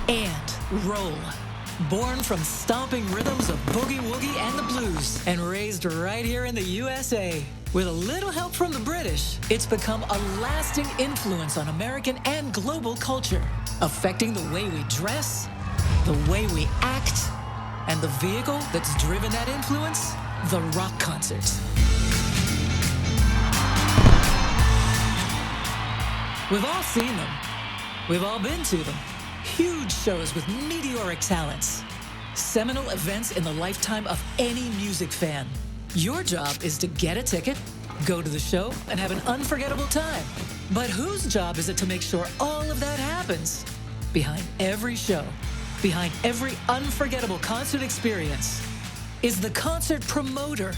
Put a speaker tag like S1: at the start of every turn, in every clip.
S1: and roll. Born from stomping rhythms of boogie woogie and the blues, and raised right here in the USA. With a little help from the British, it's become a lasting influence on American and global culture, affecting the way we dress, the way we act, and the vehicle that's driven that influence, the rock concert. We've all seen them. We've all been to them. Huge shows with meteoric talents. Seminal events in the lifetime of any music fan. Your job is to get a ticket, go to the show, and have an unforgettable time. But whose job is it to make sure all of that happens? Behind every show, behind every unforgettable concert experience, is the concert promoter.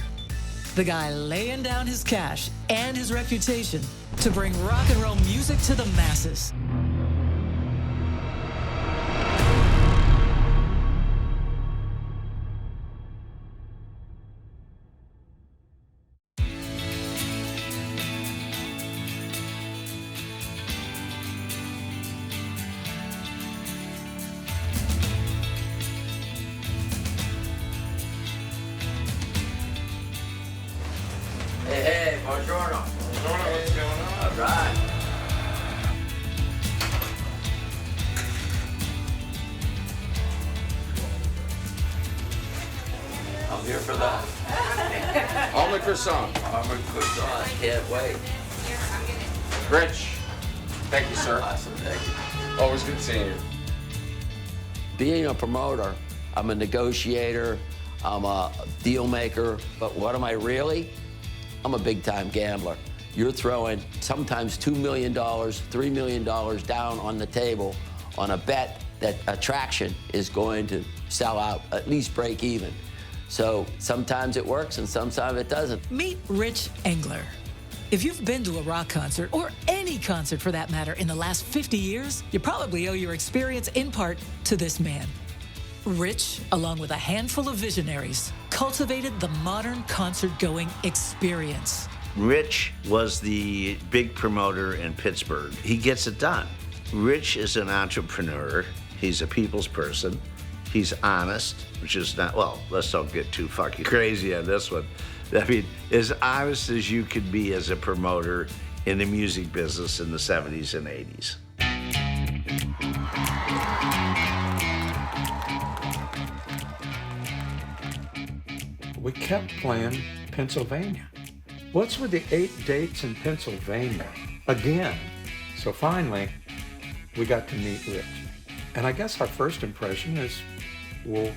S1: The guy laying down his cash and his reputation to bring rock and roll music to the masses.
S2: Hey, buongiorno.
S3: Buongiorno, what's going on?
S2: All right. I'm here for that.
S3: Omelette croissant.
S2: Armored croissant. Can't wait.
S3: Rich. Thank you, sir.
S2: Awesome, thank you.
S3: Always good seeing you.
S2: Being a promoter, I'm a negotiator, I'm a deal maker, but what am I really? I'm a big-time gambler. You're throwing sometimes $2 million, $3 million down on the table on a bet that attraction is going to sell out, at least break even. So sometimes it works and sometimes it doesn't.
S1: Meet Rich Engler. If you've been to a rock concert, or any concert for that matter, in the last 50 years, you probably owe your experience in part to this man. Rich, along with a handful of visionaries, cultivated the modern concert-going experience.
S4: Rich was the big promoter in Pittsburgh. He gets it done. Rich is an entrepreneur. He's a people's person. He's honest, which is not, well, let's don't get too fucking crazy on this one. I mean, as honest as you could be as a promoter in the music business in the 70s and 80s.
S5: We kept playing Pennsylvania. What's with the 8 dates in Pennsylvania? Again. So finally, we got to meet Rich. And I guess our first impression is, well,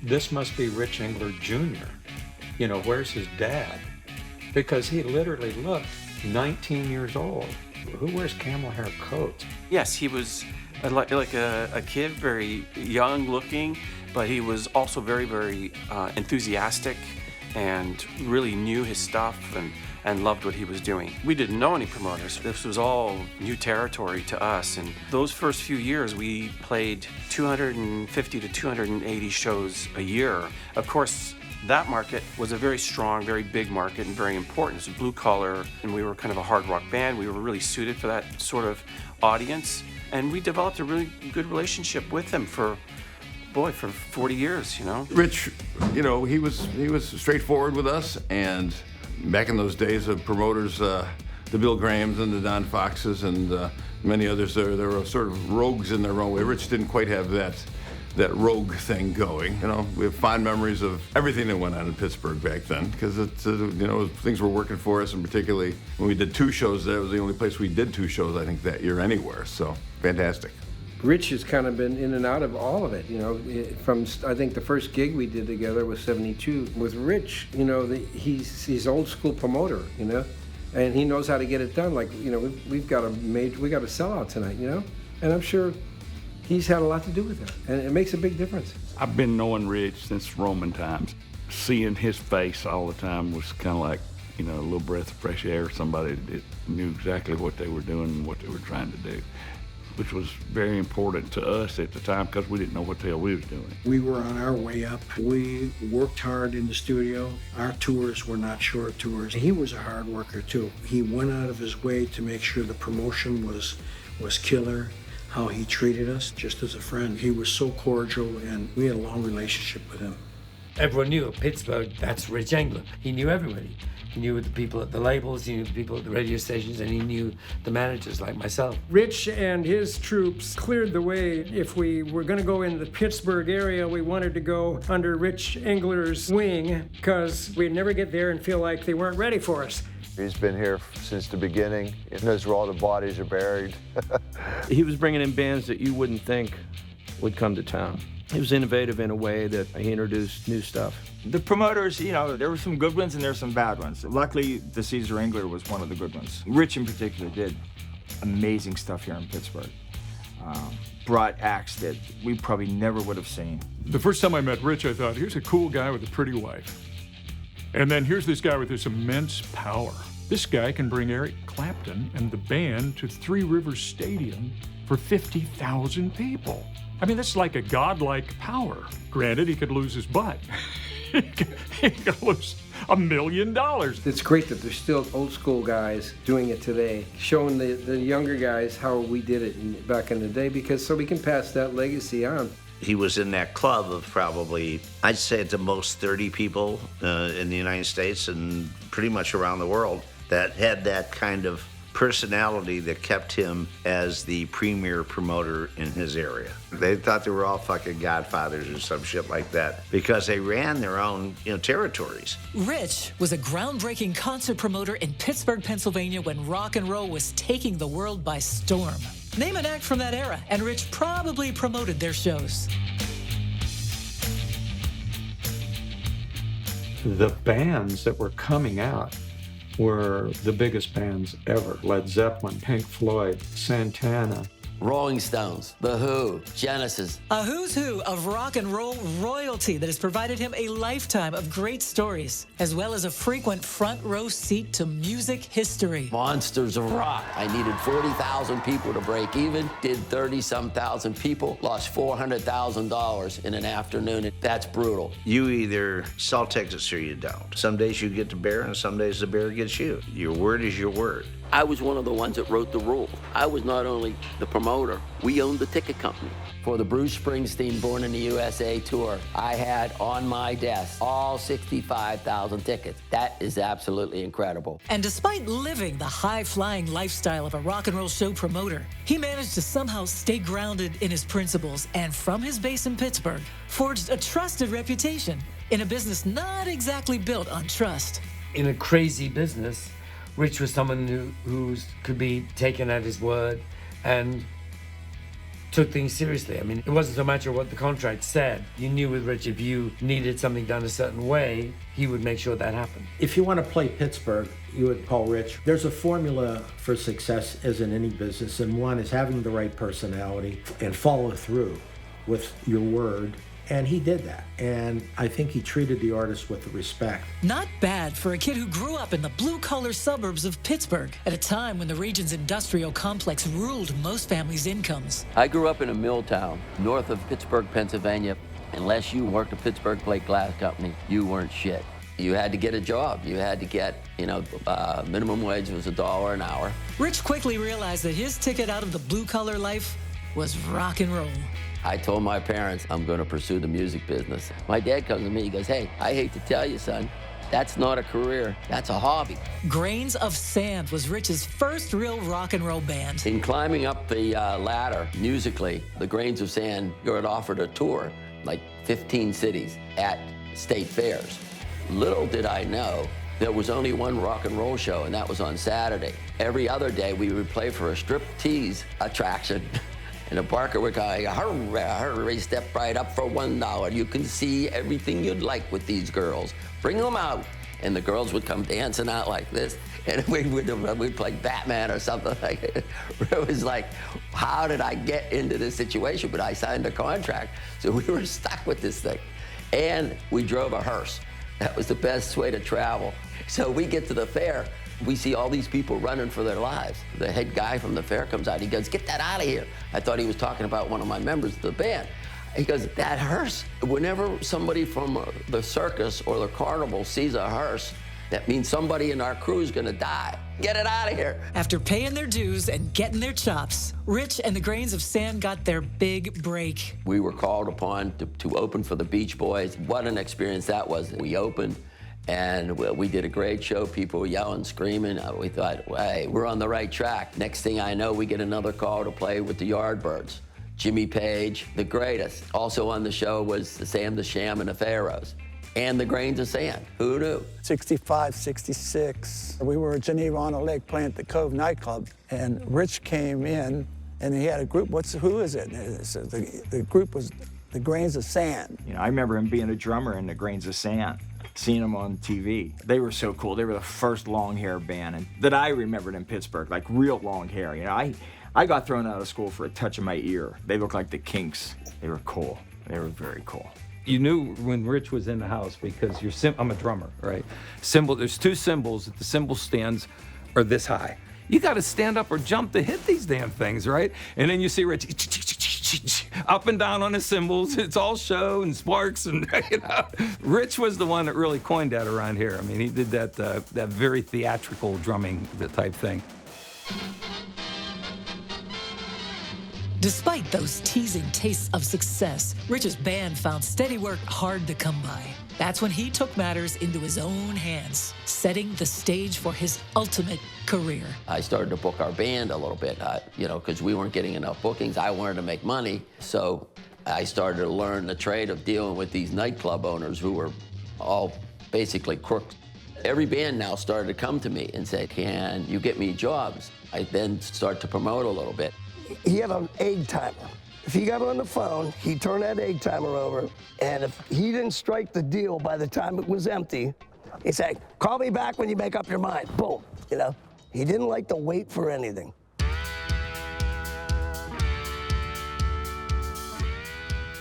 S5: this must be Rich Engler Jr. You know, where's his dad? Because he literally looked 19 years old. Who wears camel hair coats?
S6: Yes, he was like a kid, very young looking, but he was also very, very enthusiastic and really knew his stuff and loved what he was doing. We didn't know any promoters. This was all new territory to us. And those first few years, we played 250 to 280 shows a year. Of course, that market was a very strong, very big market and very important. It was blue collar, and we were kind of a hard rock band. We were really suited for that sort of audience. And we developed a really good relationship with them for 40 years, you know.
S7: Rich, you know, he was straightforward with us, and back in those days of promoters, the Bill Grahams and the Don Foxes and many others, there were sort of rogues in their own way. Rich didn't quite have that rogue thing going. You know, we have fond memories of everything that went on in Pittsburgh back then, because it's you know, things were working for us, and particularly when we did 2 shows there, it was the only place we did 2 shows, I think, that year anywhere. So fantastic.
S8: Rich has kind of been in and out of all of it, you know. From, I think the first gig we did together was '72. With Rich, you know, he's old school promoter, you know, and he knows how to get it done. Like, you know, we got a sellout tonight, you know, and I'm sure he's had a lot to do with that, and it makes a big difference.
S9: I've been knowing Rich since Roman times. Seeing his face all the time was kind of like, you know, a little breath of fresh air. Somebody that knew exactly what they were doing and what they were trying to do, which was very important to us at the time because we didn't know what the hell we was doing.
S10: We were on our way up. We worked hard in the studio. Our tours were not short tours. He was a hard worker too. He went out of his way to make sure the promotion was killer. how he treated us just as a friend. He was so cordial, and we had a long relationship with him.
S11: Everyone knew at Pittsburgh, that's Rich Engler. He knew everybody. He knew the people at the labels, he knew the people at the radio stations, and he knew the managers like myself.
S12: Rich and his troops cleared the way. If we were going to go into the Pittsburgh area, we wanted to go under Rich Engler's wing because we'd never get there and feel like they weren't ready for us.
S13: He's been here since the beginning. He knows where all the bodies are buried.
S8: He was bringing in bands that you wouldn't think would come to town. He was innovative in a way that he introduced new stuff.
S14: The promoters, you know, there were some good ones and there were some bad ones. Luckily, the Caesar Engler was one of the good ones. Rich in particular did amazing stuff here in Pittsburgh. Brought acts that we probably never would have seen.
S15: The first time I met Rich, I thought, here's a cool guy with a pretty wife. And then here's this guy with this immense power. This guy can bring Eric Clapton and the band to Three Rivers Stadium for 50,000 people. I mean, that's like a godlike power. Granted, he could lose his butt. he could lose $1 million.
S8: It's great that there's still old school guys doing it today, showing the younger guys how we did it back in the day, because so we can pass that legacy on.
S4: He was in that club of probably, I'd say at the most 30 people in the United States and pretty much around the world that had that kind of personality that kept him as the premier promoter in his area. They thought they were all fucking godfathers or some shit like that because they ran their own, territories.
S1: Rich was a groundbreaking concert promoter in Pittsburgh, Pennsylvania when rock and roll was taking the world by storm. Name an act from that era, and Rich probably promoted their shows.
S5: The bands that were coming out were the biggest bands ever. Led Zeppelin, Pink Floyd, Santana,
S2: Rolling Stones, The Who, Genesis.
S1: A who's who of rock and roll royalty that has provided him a lifetime of great stories, as well as a frequent front row seat to music history.
S2: Monsters of rock. I needed 40,000 people to break even, did 30-some thousand people, lost $400,000 in an afternoon. That's brutal.
S4: You either sell tickets or you don't. Some days you get the bear and some days the bear gets you. Your word is your word.
S2: I was one of the ones that wrote the rules. I was not only the promoter, we owned the ticket company. For the Bruce Springsteen Born in the USA tour, I had on my desk all 65,000 tickets. That is absolutely incredible.
S1: And despite living the high-flying lifestyle of a rock and roll show promoter, he managed to somehow stay grounded in his principles and from his base in Pittsburgh, forged a trusted reputation in a business not exactly built on trust.
S11: In a crazy business, Rich was someone who could be taken at his word and took things seriously. I mean, it wasn't so much of what the contract said. You knew with Rich, if you needed something done a certain way, he would make sure that happened.
S10: If you want to play Pittsburgh, you would call Rich. There's a formula for success as in any business, and one is having the right personality and follow through with your word. And he did that. And I think he treated the artist with respect.
S1: Not bad for a kid who grew up in the blue-collar suburbs of Pittsburgh at a time when the region's industrial complex ruled most families' incomes.
S2: I grew up in a mill town north of Pittsburgh, Pennsylvania. Unless you worked at Pittsburgh Plate Glass Company, you weren't shit. You had to get a job. You had to get, minimum wage was $1 an hour.
S1: Rich quickly realized that his ticket out of the blue-collar life was rock and roll.
S2: I told my parents I'm going to pursue the music business. My dad comes to me, he goes, hey, I hate to tell you, son, that's not a career, that's a hobby.
S1: Grains of Sand was Rich's first real rock and roll band.
S2: In climbing up the ladder musically, the Grains of Sand got offered a tour, like 15 cities at state fairs. Little did I know, there was only one rock and roll show, and that was on Saturday. Every other day, we would play for a strip-tease attraction. And the Barker would go, hurry, step right up for $1. You can see everything you'd like with these girls. Bring them out. And the girls would come dancing out like this. And we'd play Batman or something like it. It was like, how did I get into this situation? But I signed a contract, so we were stuck with this thing. And we drove a hearse. That was the best way to travel. So we get to the fair. We see all these people running for their lives. The head guy from the fair comes out. He goes, get that out of here. I thought he was talking about one of my members of the band. He goes, that hearse. Whenever somebody from the circus or the carnival sees a hearse, That means somebody in our crew is gonna die. Get it out of here.
S1: After paying their dues and getting their chops, Rich and the Grains of Sand got their big break.
S2: We were called upon to open for the Beach Boys. What an experience that was. We opened, and we did a great show. People were yelling, screaming. We thought, hey, we're on the right track. Next thing I know, we get another call to play with the Yardbirds. Jimmy Page, the greatest. Also on the show was Sam the Sham and the Pharaohs. And the Grains of Sand. Who knew?
S16: 65, 66. We were at Geneva on a lake playing at the Cove nightclub, and Rich came in, and he had a group. Who is it? The group was the Grains of Sand.
S14: You know, I remember him being a drummer in the Grains of Sand, seeing them on TV. They were so cool. They were the first long hair band that I remembered in Pittsburgh, like real long hair. You know, I got thrown out of school for a touch of my ear. They looked like the Kinks. They were cool. They were very cool.
S5: You knew when Rich was in the house because I'm a drummer, right? There's two cymbals. The cymbal stands are this high. You got to stand up or jump to hit these damn things, right? And then you see Rich up and down on his cymbals. It's all show and sparks, and you know. Rich was the one that really coined that around here. I mean, he did that very theatrical drumming type thing.
S1: Despite those teasing tastes of success, Rich's band found steady work hard to come by. That's when he took matters into his own hands, setting the stage for his ultimate career.
S2: I started to book our band a little bit, you know, because we weren't getting enough bookings. I wanted to make money, so I started to learn the trade of dealing with these nightclub owners who were all basically crooks. Every band now started to come to me and say, can you get me jobs? I then start to promote a little bit.
S16: He had an egg timer. If he got on the phone, he'd turn that egg timer over, and if he didn't strike the deal by the time it was empty, he'd say, call me back when you make up your mind. Boom, you know? He didn't like to wait for anything.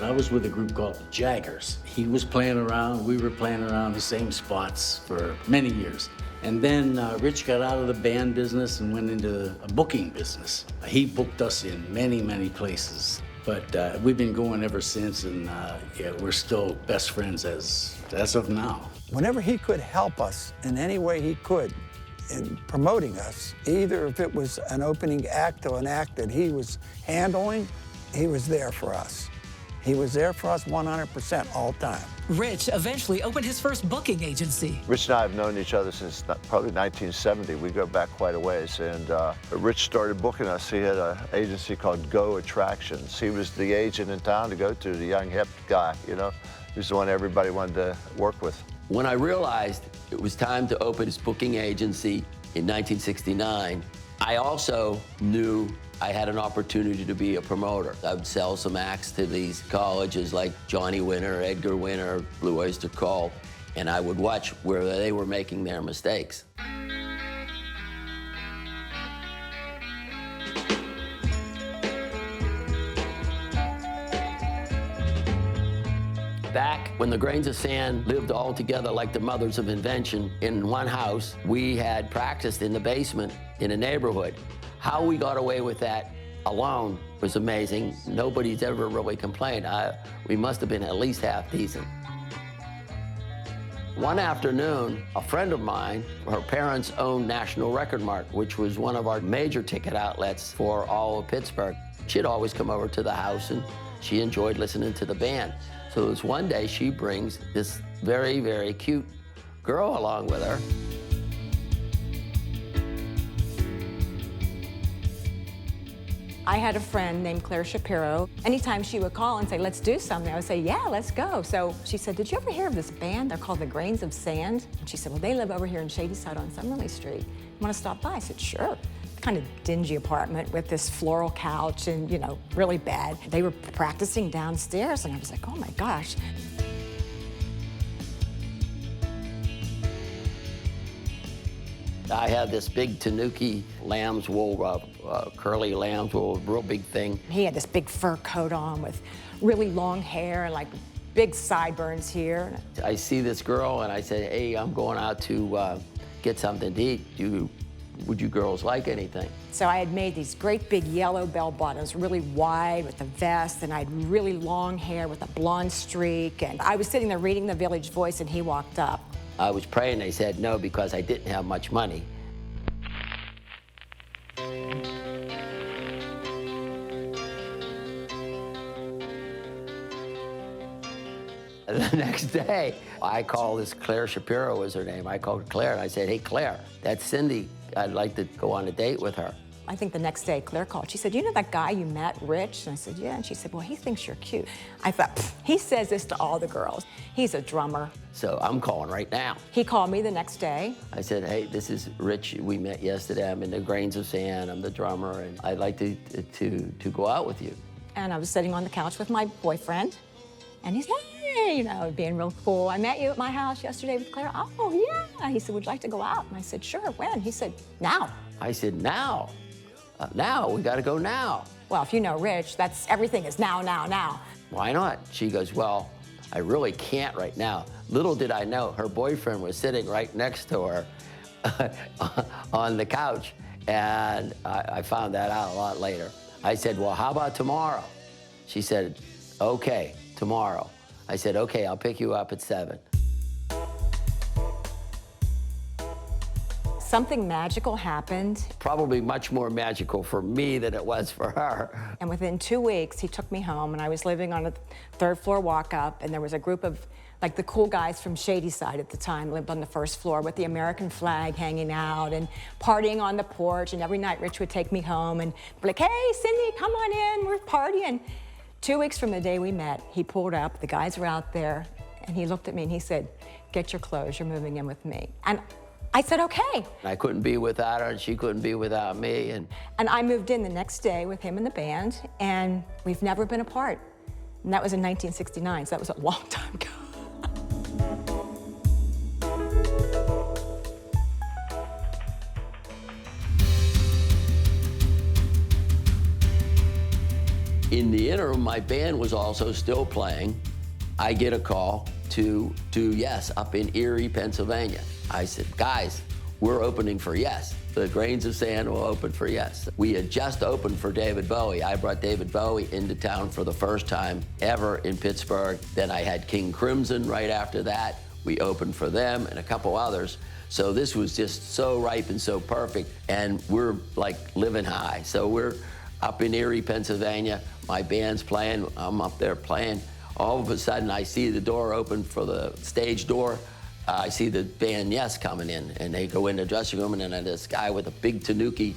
S17: I was with a group called the Jaggers. He was playing around, we were playing around the same spots for many years. And then Rich got out of the band business and went into a booking business. He booked us in many, many places. But we've been going ever since, and yeah, we're still best friends as of now.
S16: Whenever he could help us in any way he could in promoting us, either if it was an opening act or an act that he was handling, he was there for us. He was there for us 100% all the time.
S1: Rich eventually opened his first booking agency.
S13: Rich and I have known each other since probably 1970. We go back quite a ways, and Rich started booking us. He had an agency called Go Attractions. He was the agent in town to go to, the young hip guy, you know? He was the one everybody wanted to work with.
S2: When I realized it was time to open his booking agency in 1969, I also knew I had an opportunity to be a promoter. I would sell some acts to these colleges like Johnny Winter, Edgar Winter, Blue Oyster Cult, and I would watch where they were making their mistakes. Back when the Grains of Sand lived all together like the mothers of invention in one house, we had practiced in the basement in a neighborhood. How we got away with that alone was amazing. Nobody's ever really complained. We must have been at least half decent. One afternoon, a friend of mine, her parents owned National Record Mart, which was one of our major ticket outlets for all of Pittsburgh. She'd always come over to the house, and she enjoyed listening to the band. So it was one day she brings this very, very cute girl along with her.
S18: I had a friend named Claire Shapiro. Anytime she would call and say, let's do something, I would say, yeah, let's go. So she said, did you ever hear of this band? They're called the Grains of Sand. And she said, well, they live over here in Shadyside on Summerley Street. You want to stop by? I said, sure. Kind of dingy apartment with this floral couch and, you know, really bad. They were practicing downstairs, and I was like, oh my gosh.
S2: I had this big Tanuki lamb's wool, curly lamb's wool, real big thing.
S18: He had this big fur coat on with really long hair and like big sideburns here.
S2: I see this girl and I say, hey, I'm going out to get something to eat. Would you girls like anything?
S18: So I had made these great big yellow bell bottoms, really wide with a vest, and I had really long hair with a blonde streak. And I was sitting there reading the Village Voice, and he walked up.
S2: I was praying they said no because I didn't have much money. The next day, I called this Claire Shapiro was her name. I called Claire and I said, hey, Claire, that's Cindy. I'd like to go on a date with her.
S18: I think the next day, Claire called. She said, you know that guy you met, Rich? And I said, yeah. And she said, well, he thinks you're cute. I thought, he says this to all the girls. He's a drummer.
S2: So I'm calling right now.
S18: He called me the next day.
S2: I said, hey, this is Rich. We met yesterday. I'm in the Grains of Sand. I'm the drummer, and I'd like to go out with you.
S18: And I was sitting on the couch with my boyfriend, and he's, hey, you know, being real cool. I met you at my house yesterday with Claire. Oh, yeah. He said, would you like to go out? And I said, sure, when? He said, now.
S2: I said, now? Now, we got to go now.
S18: Well, if you know Rich, that's everything is now, now, now.
S2: Why not? She goes, well, I really can't right now. Little did I know, her boyfriend was sitting right next to her on the couch, and I found that out a lot later. I said, well, how about tomorrow? She said, okay, tomorrow. I said, okay, I'll pick you up at 7.
S18: Something magical happened.
S2: Probably much more magical for me than it was for her.
S18: And within 2 weeks, he took me home, and I was living on a 3rd floor walk up, and there was a group of, like, the cool guys from Shadyside at the time lived on the 1st floor with the American flag hanging out and partying on the porch, and every night Rich would take me home and be like, hey, Cindy, come on in, we're partying. 2 weeks from the day we met, he pulled up, the guys were out there, and he looked at me and he said, get your clothes, you're moving in with me. And I said, okay.
S2: I couldn't be without her, and she couldn't be without me.
S18: And I moved in the next day with him and the band, and we've never been apart. And that was in 1969, so that was a long time ago.
S2: In the interim, my band was also still playing. I get a call to do Yes up in Erie, Pennsylvania. I said, guys, we're opening for Yes. The Grains of Sand will open for Yes. We had just opened for David Bowie. I brought David Bowie into town for the first time ever in Pittsburgh. Then I had King Crimson right after that. We opened for them and a couple others. So this was just so ripe and so perfect. And we're like living high. So we're up in Erie, Pennsylvania. My band's playing, I'm up there playing. All of a sudden, I see the door open for the stage door. I see the band Yes coming in, and they go in the dressing room, and then this guy with a big Tanuki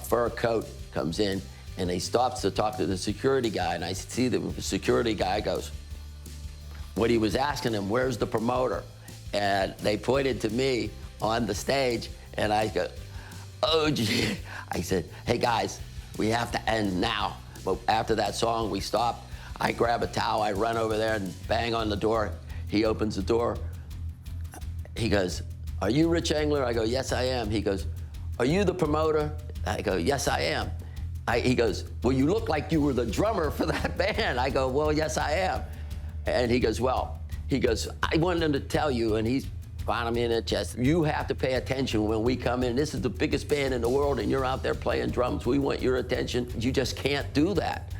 S2: fur coat comes in, and he stops to talk to the security guy, and I see the security guy goes, what he was asking him, where's the promoter? And they pointed to me on the stage, and I go, oh, gee. I said, hey, guys, we have to end now. But after that song, we stopped. I grab a towel, I run over there and bang on the door. He opens the door. He goes, are you Rich Engler? I go, yes, I am. He goes, are you the promoter? I go, yes, I am. He goes, well, you look like you were the drummer for that band. I go, well, yes, I am. And he goes, I wanted to tell you, and he's pounding me in the chest, you have to pay attention when we come in. This is the biggest band in the world, and you're out there playing drums. We want your attention. You just can't do that.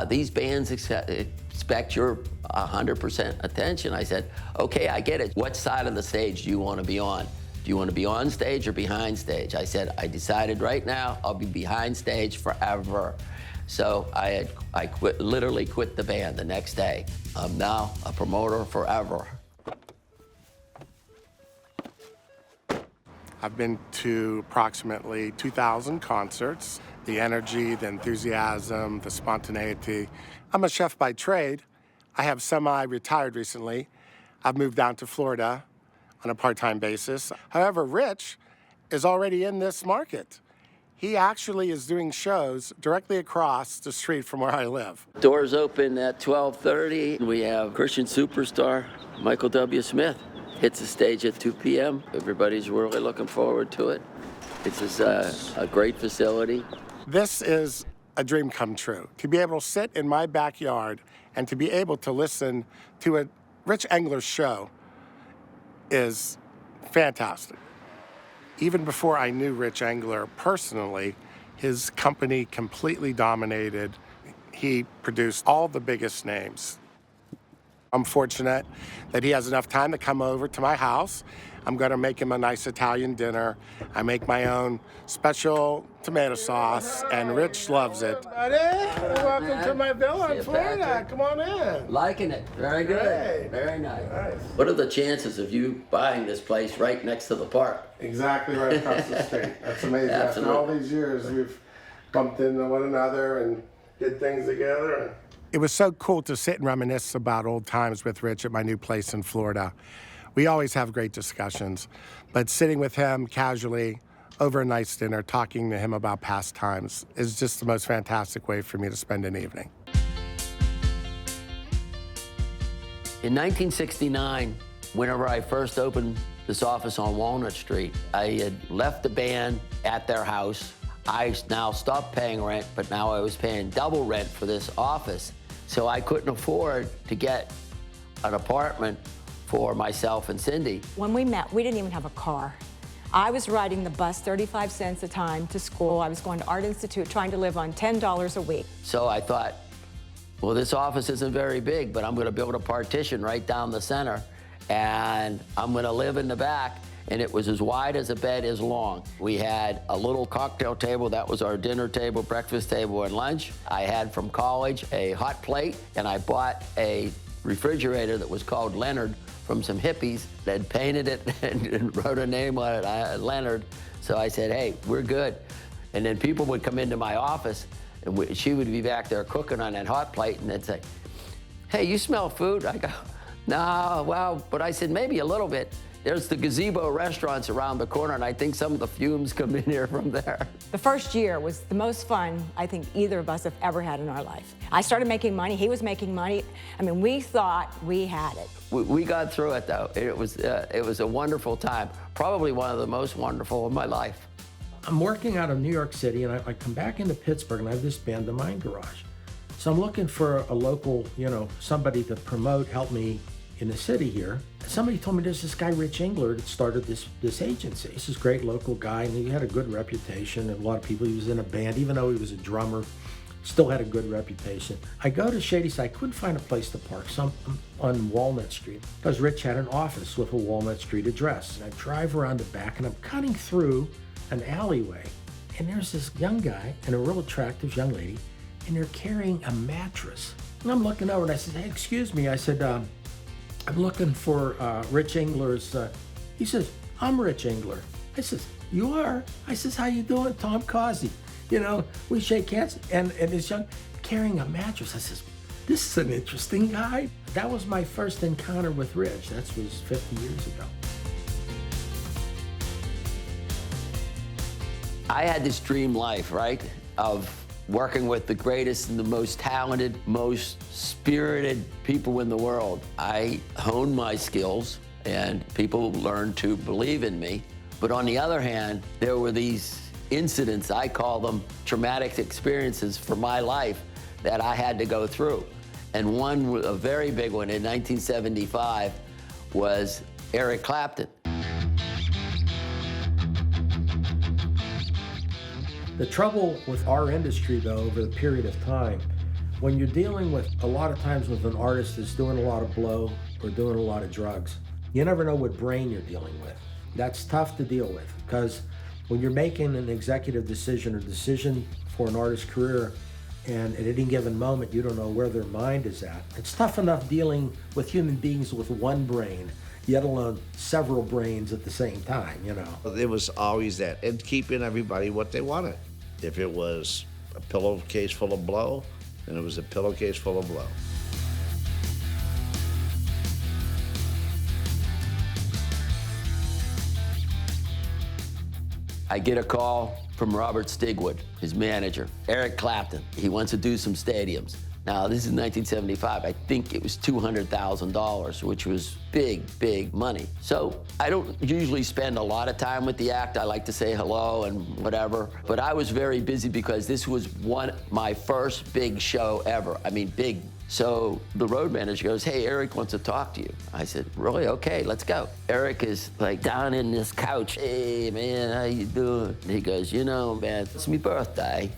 S2: These bands expect your 100% attention. I said, okay, I get it. What side of the stage do you want to be on? Do you want to be on stage or behind stage? I said, I decided right now I'll be behind stage forever. So I literally quit the band the next day. I'm now a promoter forever.
S19: I've been to approximately 2,000 concerts. The energy, the enthusiasm, the spontaneity. I'm a chef by trade. I have semi-retired recently. I've moved down to Florida on a part-time basis. However, Rich is already in this market. He actually is doing shows directly across the street from where I live.
S2: Doors open at 12:30. We have Christian superstar Michael W. Smith. Hits the stage at 2 p.m. Everybody's really looking forward to it. It's a great facility.
S19: This is a dream come true. To be able to sit in my backyard and to be able to listen to a Rich Engler show is fantastic. Even before I knew Rich Engler personally, his company completely dominated. He produced all the biggest names. I'm fortunate that he has enough time to come over to my house. I'm gonna make him a nice Italian dinner. I make my own special tomato sauce, and Rich loves it. Welcome to my villa in Florida. Come on in.
S2: Liking it. Very good.
S19: Great.
S2: Very nice. What are the chances of you buying this place right next to the park?
S19: Exactly right across the street. That's amazing. After all these years, we've bumped into one another and did things together. It was so cool to sit and reminisce about old times with Rich at my new place in Florida. We always have great discussions, but sitting with him casually over a nice dinner, talking to him about past times is just the most fantastic way for me to spend an evening.
S2: In 1969, whenever I first opened this office on Walnut Street, I had left the band at their house. I now stopped paying rent, but now I was paying double rent for this office. So I couldn't afford to get an apartment for myself and Cindy.
S18: When we met, we didn't even have a car. I was riding the bus 35 cents a time to school. I was going to Art Institute trying to live on $10 a week.
S2: So I thought, well, this office isn't very big, but I'm gonna build a partition right down the center, and I'm gonna live in the back, and it was as wide as a bed is long. We had a little cocktail table, that was our dinner table, breakfast table, and lunch. I had from college a hot plate, and I bought a refrigerator that was called Leonard from some hippies that had painted it and wrote a name on it, Leonard. So I said, hey, we're good. And then people would come into my office, and she would be back there cooking on that hot plate, and they'd say, hey, you smell food? I go, no, well, but I said, maybe a little bit. There's the gazebo restaurants around the corner, and I think some of the fumes come in here from there.
S18: The first year was the most fun I think either of us have ever had in our life. I started making money, he was making money. I mean, we thought we had it.
S2: We got through it, though. It was a wonderful time, probably one of the most wonderful of my life.
S10: I'm working out of New York City, and I come back into Pittsburgh, and I have this band, The Mind Garage. So I'm looking for a local, somebody to promote, help me in the city here. Somebody told me there's this guy, Rich Engler, that started this agency. This is a great local guy, and he had a good reputation. And a lot of people, he was in a band, even though he was a drummer, still had a good reputation. I go to Shady Side, I couldn't find a place to park, so I'm on Walnut Street, because Rich had an office with a Walnut Street address. And I drive around the back, and I'm cutting through an alleyway, and there's this young guy and a real attractive young lady, and they're carrying a mattress. And I'm looking over, and I said, hey, excuse me. I said, I'm looking for Rich Engler's, he says, I'm Rich Engler. I says, you are? I says, how you doing, Tom Causey? We shake hands, and this young, carrying a mattress. I says, this is an interesting guy. That was my first encounter with Rich. That was 50 years ago.
S2: I had this dream life, right, of working with the greatest and the most talented, most spirited people in the world. I honed my skills, and people learned to believe in me. But on the other hand, there were these incidents, I call them traumatic experiences for my life, that I had to go through. And one, a very big one in 1975, was Eric Clapton.
S10: The trouble with our industry, though, over the period of time, when you're dealing with, a lot of times with an artist that's doing a lot of blow or doing a lot of drugs, you never know what brain you're dealing with. That's tough to deal with, because when you're making an executive decision or decision for an artist's career, and at any given moment, you don't know where their mind is at. It's tough enough dealing with human beings with one brain, yet alone several brains at the same time,
S4: It was always that, and keeping everybody what they wanted. If it was a pillowcase full of blow, then it was a pillowcase full of blow.
S2: I get a call from Robert Stigwood, his manager, Eric Clapton. He wants to do some stadiums. Now, this is 1975. I think it was $200,000, which was big, big money. So I don't usually spend a lot of time with the act. I like to say hello and whatever. But I was very busy because this was my first big show ever. I mean, big. So the road manager goes, hey, Eric wants to talk to you. I said, really? Okay, let's go. Eric is like down in this couch. Hey, man, how you doing? And he goes, man, it's my birthday.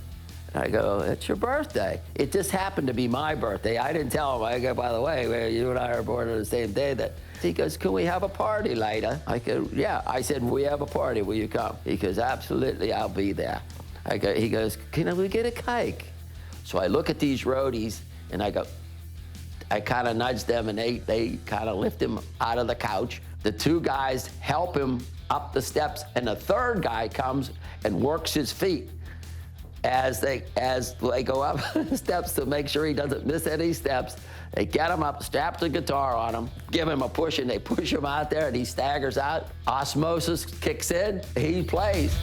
S2: I go, it's your birthday. It just happened to be my birthday. I didn't tell him. I go, by the way, you and I are born on the same day. That he goes, can we have a party later? I go, yeah. I said, we have a party. Will you come? He goes, absolutely, I'll be there. He goes, can we get a cake? So I look at these roadies, and I go, I kind of nudge them, and they kind of lift him out of the couch. The two guys help him up the steps, and the third guy comes and works his feet as they go up the steps to make sure he doesn't miss any steps. They get him up, strap the guitar on him, give him a push, and they push him out there, and he staggers out. Osmosis kicks in, he plays.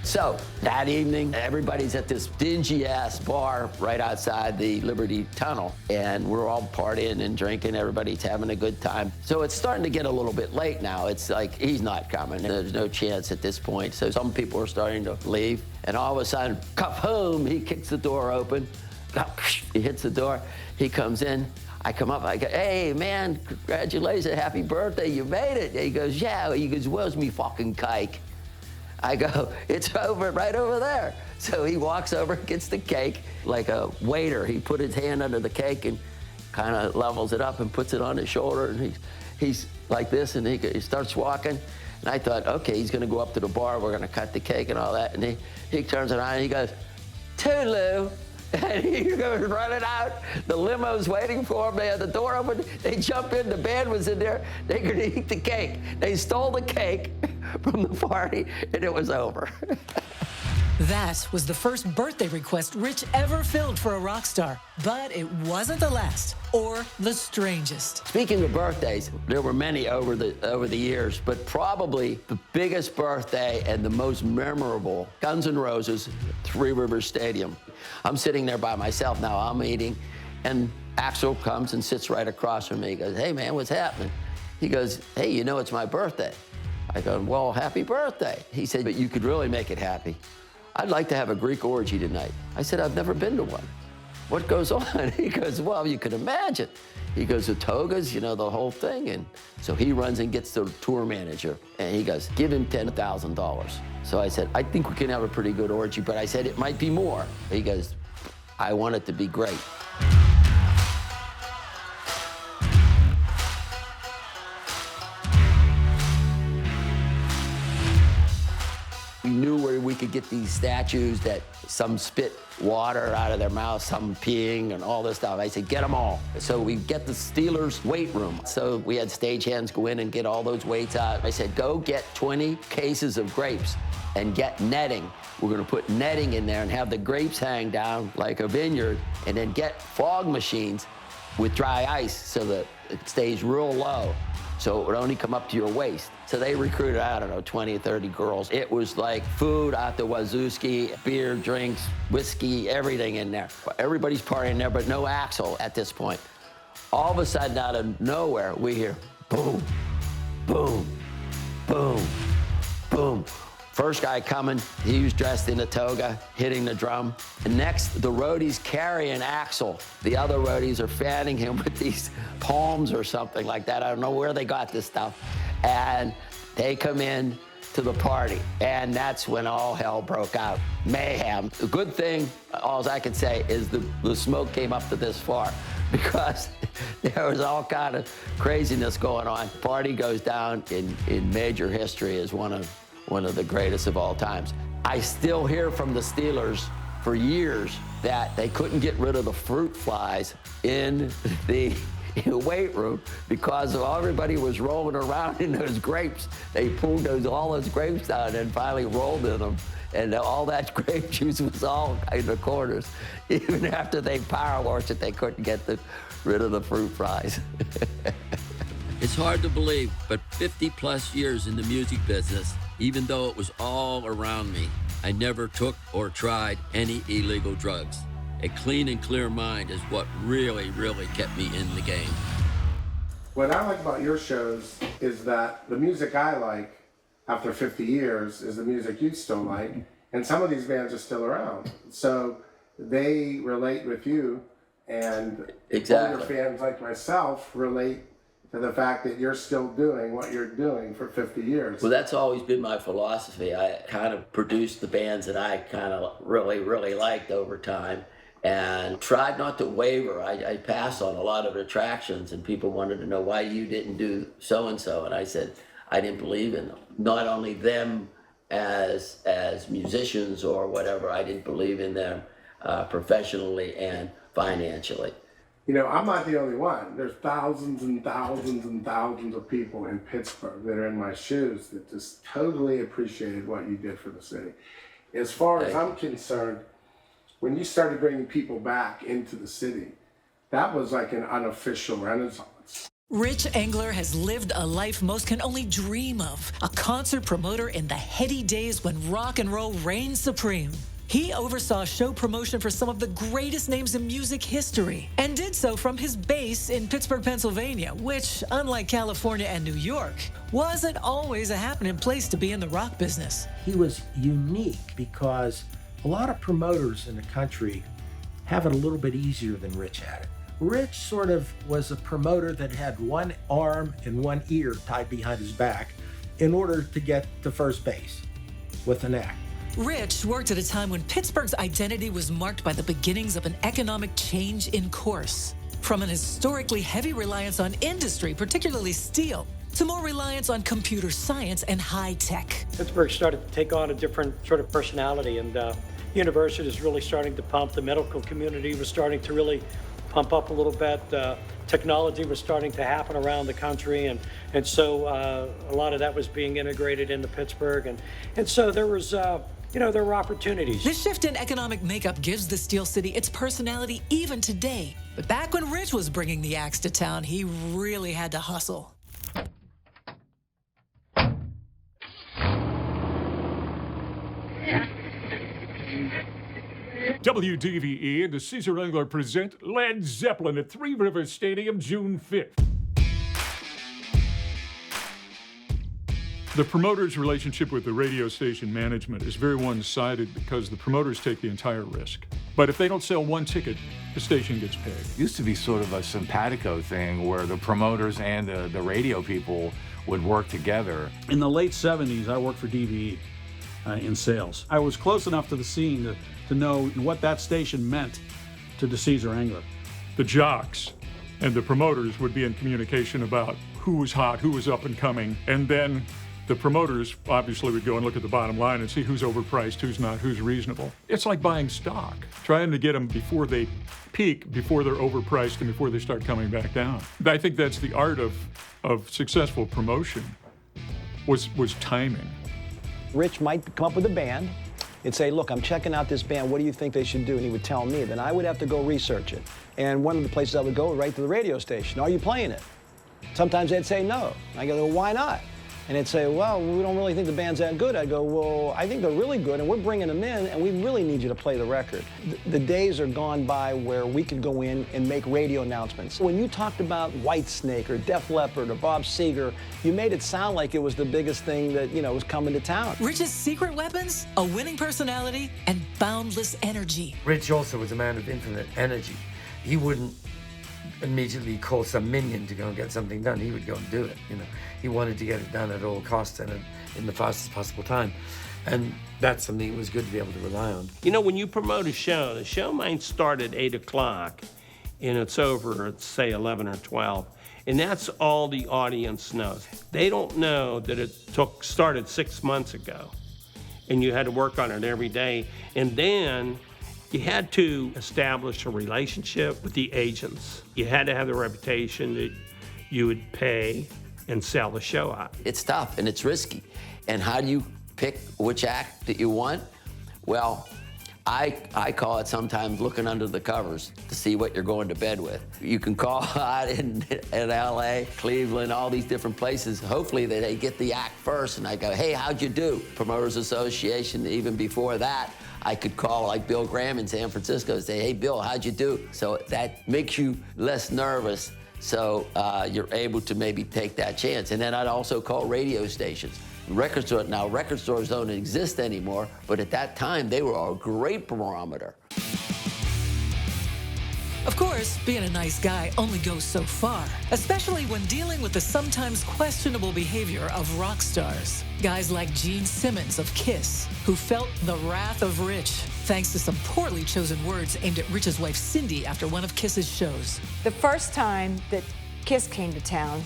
S2: So that evening, everybody's at this dingy-ass bar right outside the Liberty Tunnel, and we're all partying and drinking. Everybody's having a good time. So it's starting to get a little bit late now. It's like, he's not coming. There's no chance at this point. So some people are starting to leave, and all of a sudden, kaboom, he kicks the door open. He hits the door. He comes in. I come up, I go, hey, man, congratulations, happy birthday, you made it. He goes, yeah. He goes, where's me fucking cake? I go, it's right over there. So he walks over, gets the cake. Like a waiter, he put his hand under the cake and kind of levels it up and puts it on his shoulder. And he's like this, and he starts walking. And I thought, okay, he's gonna go up to the bar, we're gonna cut the cake and all that. And he turns around and he goes, Toodaloo. And he goes running out. The limo's waiting for him. They had the door open. They jump in. The band was in there. They could eat the cake. They stole the cake from the party, and it was over.
S1: That was the first birthday request Rich ever filled for a rock star. But it wasn't the last or the strangest.
S2: Speaking of birthdays, there were many over the years, but probably the biggest birthday and the most memorable, Guns N' Roses, Three Rivers Stadium. I'm sitting there by myself now, I'm eating, and Axl comes and sits right across from me. He goes, hey man, what's happening? He goes, hey, you know it's my birthday. I go, well, happy birthday. He said, but you could really make it happy. I'd like to have a Greek orgy tonight. I said, I've never been to one. What goes on? He goes, well, you can imagine. He goes, the togas, you know, the whole thing. And so he runs and gets the tour manager, and he goes, give him $10,000. So I said, I think we can have a pretty good orgy, but I said, it might be more. He goes, I want it to be great. We knew where we could get these statues that some spit water out of their mouth, some peeing and all this stuff. I said, get them all. So we get the Steelers weight room. So we had stagehands go in and get all those weights out. I said, go get 20 cases of grapes and get netting. We're gonna put netting in there and have the grapes hang down like a vineyard, and then get fog machines with dry ice so that it stays real low, so it would only come up to your waist. So they recruited, I don't know, 20 or 30 girls. It was like food out the wazooski, beer, drinks, whiskey, everything in there. Everybody's partying there, but no Axl at this point. All of a sudden, out of nowhere, we hear boom, boom, boom, boom. First guy coming, he was dressed in a toga, hitting the drum. And next, the roadies carrying Axl. The other roadies are fanning him with these palms or something like that. I don't know where they got this stuff. And they come in to the party. And that's when all hell broke out. Mayhem. The good thing, all I can say, is the smoke came up to this far, because there was all kind of craziness going on. Party goes down in major history as one of the greatest of all times. I still hear from the Steelers for years that they couldn't get rid of the fruit flies in the weight room because everybody was rolling around in those grapes. They pulled all those grapes down and finally rolled in them. And all that grape juice was all in the corners. Even after they power washed it, they couldn't get rid of the fruit flies. It's hard to believe, but 50+ years in the music business, even though it was all around me, I never took or tried any illegal drugs. A clean and clear mind is what really, really kept me in the game.
S19: What I like about your shows is that the music I like after 50 years is the music you still like, and some of these bands are still around. So they relate with you, and
S2: exactly.
S19: Older fans like myself relate and the fact that you're still doing what you're doing for 50 years.
S2: Well, that's always been my philosophy. I kind of produced the bands that I kind of really liked over time and tried not to waver. I passed on a lot of attractions, and people wanted to know why you didn't do so-and-so, and I said I didn't believe in them. Not only them as musicians or whatever, I didn't believe in them professionally and financially.
S19: You know, I'm not the only one. There's thousands and thousands and thousands of people in Pittsburgh that are in my shoes that just totally appreciated what you did for the city. As far as I'm concerned, when you started bringing people back into the city, that was like an unofficial renaissance.
S1: Rich Engler has lived a life most can only dream of, a concert promoter in the heady days when rock and roll reigned supreme. He oversaw show promotion for some of the greatest names in music history, and did so from his base in Pittsburgh, Pennsylvania, which, unlike California and New York, wasn't always a happening place to be in the rock business.
S10: He was unique because a lot of promoters in the country have it a little bit easier than Rich had it. Rich sort of was a promoter that had one arm and one ear tied behind his back in order to get to first base with an act.
S1: Rich worked at a time when Pittsburgh's identity was marked by the beginnings of an economic change in course. From an historically heavy reliance on industry, particularly steel, to more reliance on computer science and high tech.
S20: Pittsburgh started to take on a different sort of personality, and university is really starting to pump. The medical community was starting to really pump up a little bit. Technology was starting to happen around the country, and so a lot of that was being integrated into Pittsburgh, and so there was there were opportunities.
S1: This shift in economic makeup gives the Steel City its personality even today. But back when Rich was bringing the axe to town, he really had to hustle.
S15: WDVE and the Caesar Engler present Led Zeppelin at Three Rivers Stadium, June 5th. The promoter's relationship with the radio station management is very one-sided because the promoters take the entire risk. But if they don't sell one ticket, the station gets paid.
S21: It used to be sort of a simpatico thing where the promoters and the radio people would work together.
S22: In the late 70s, I worked for DVE in sales. I was close enough to the scene to know what that station meant to the Caesar Engler.
S15: The jocks and the promoters would be in communication about who was hot, who was up and coming, and then the promoters obviously would go and look at the bottom line and see who's overpriced, who's not, who's reasonable. It's like buying stock, trying to get them before they peak, before they're overpriced, and before they start coming back down. I think that's the art of successful promotion, was timing.
S23: Rich might come up with a band and say, look, I'm checking out this band, what do you think they should do? And he would tell me, then I would have to go research it. And one of the places I would go right to the radio station. Are you playing it? Sometimes they'd say no. I go, well, why not? And they'd say, well, we don't really think the band's that good. I'd go, well, I think they're really good, and we're bringing them in, and we really need you to play the record. The days are gone by where we could go in and make radio announcements. When you talked about Whitesnake or Def Leppard or Bob Seger, you made it sound like it was the biggest thing that, was coming to town.
S1: Rich's secret weapons, a winning personality, and boundless energy.
S11: Rich also was a man of infinite energy. He wouldn't immediately call some minion to go and get something done. He would go and do it, He wanted to get it done at all costs and in the fastest possible time. And that's something that was good to be able to rely on.
S24: When you promote a show, the show might start at 8 o'clock and it's over at, say, 11 or 12. And that's all the audience knows. They don't know that it started 6 months ago and you had to work on it every day. And then you had to establish a relationship with the agents. You had to have the reputation that you would pay and sell the show out.
S2: It's tough and it's risky. And how do you pick which act that you want? Well, I call it sometimes looking under the covers to see what you're going to bed with. You can call out in LA, Cleveland, all these different places. Hopefully they get the act first and I go, hey, how'd you do? Promoters Association, even before that, I could call like Bill Graham in San Francisco and say, hey, Bill, how'd you do? So that makes you less nervous, so you're able to maybe take that chance. And then I'd also call radio stations. Record stores don't exist anymore, but at that time, they were a great barometer.
S1: Of course, being a nice guy only goes so far, especially when dealing with the sometimes questionable behavior of rock stars. Guys like Gene Simmons of Kiss, who felt the wrath of Rich, thanks to some poorly chosen words aimed at Rich's wife Cindy after one of Kiss's shows.
S18: The first time that Kiss came to town,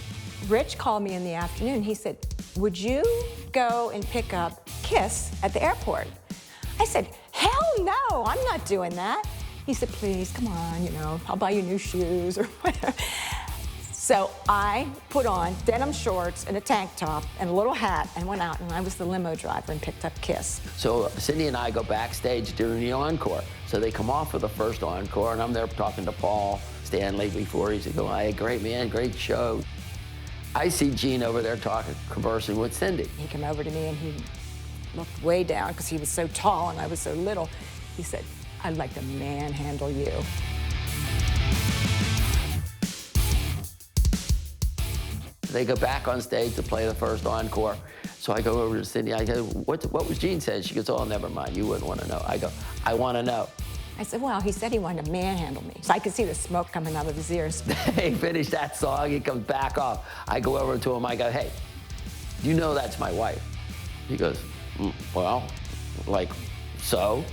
S18: Rich called me in the afternoon. He said, would you go and pick up Kiss at the airport? I said, hell no, I'm not doing that. He said, please, come on, you know, I'll buy you new shoes or whatever. So I put on denim shorts and a tank top and a little hat and went out, and I was the limo driver and picked up Kiss.
S2: So Cindy and I go backstage during the encore. So they come off for the first encore, and I'm there talking to Paul Stanley before. He's going, hey, great man, great show. I see Gene over there talking, conversing with Cindy.
S18: He came over to me and he looked way down because he was so tall and I was so little. He said, I'd like to manhandle you.
S2: They go back on stage to play the first encore. So I go over to Cindy, I go, what was Gene saying? She goes, oh, never mind, you wouldn't want to know. I go, I want to know.
S18: I said, well, he said he wanted to manhandle me. So I could see the smoke coming out of his ears.
S2: He finished that song, he comes back off. I go over to him, I go, hey, you know that's my wife. He goes, well, like, so?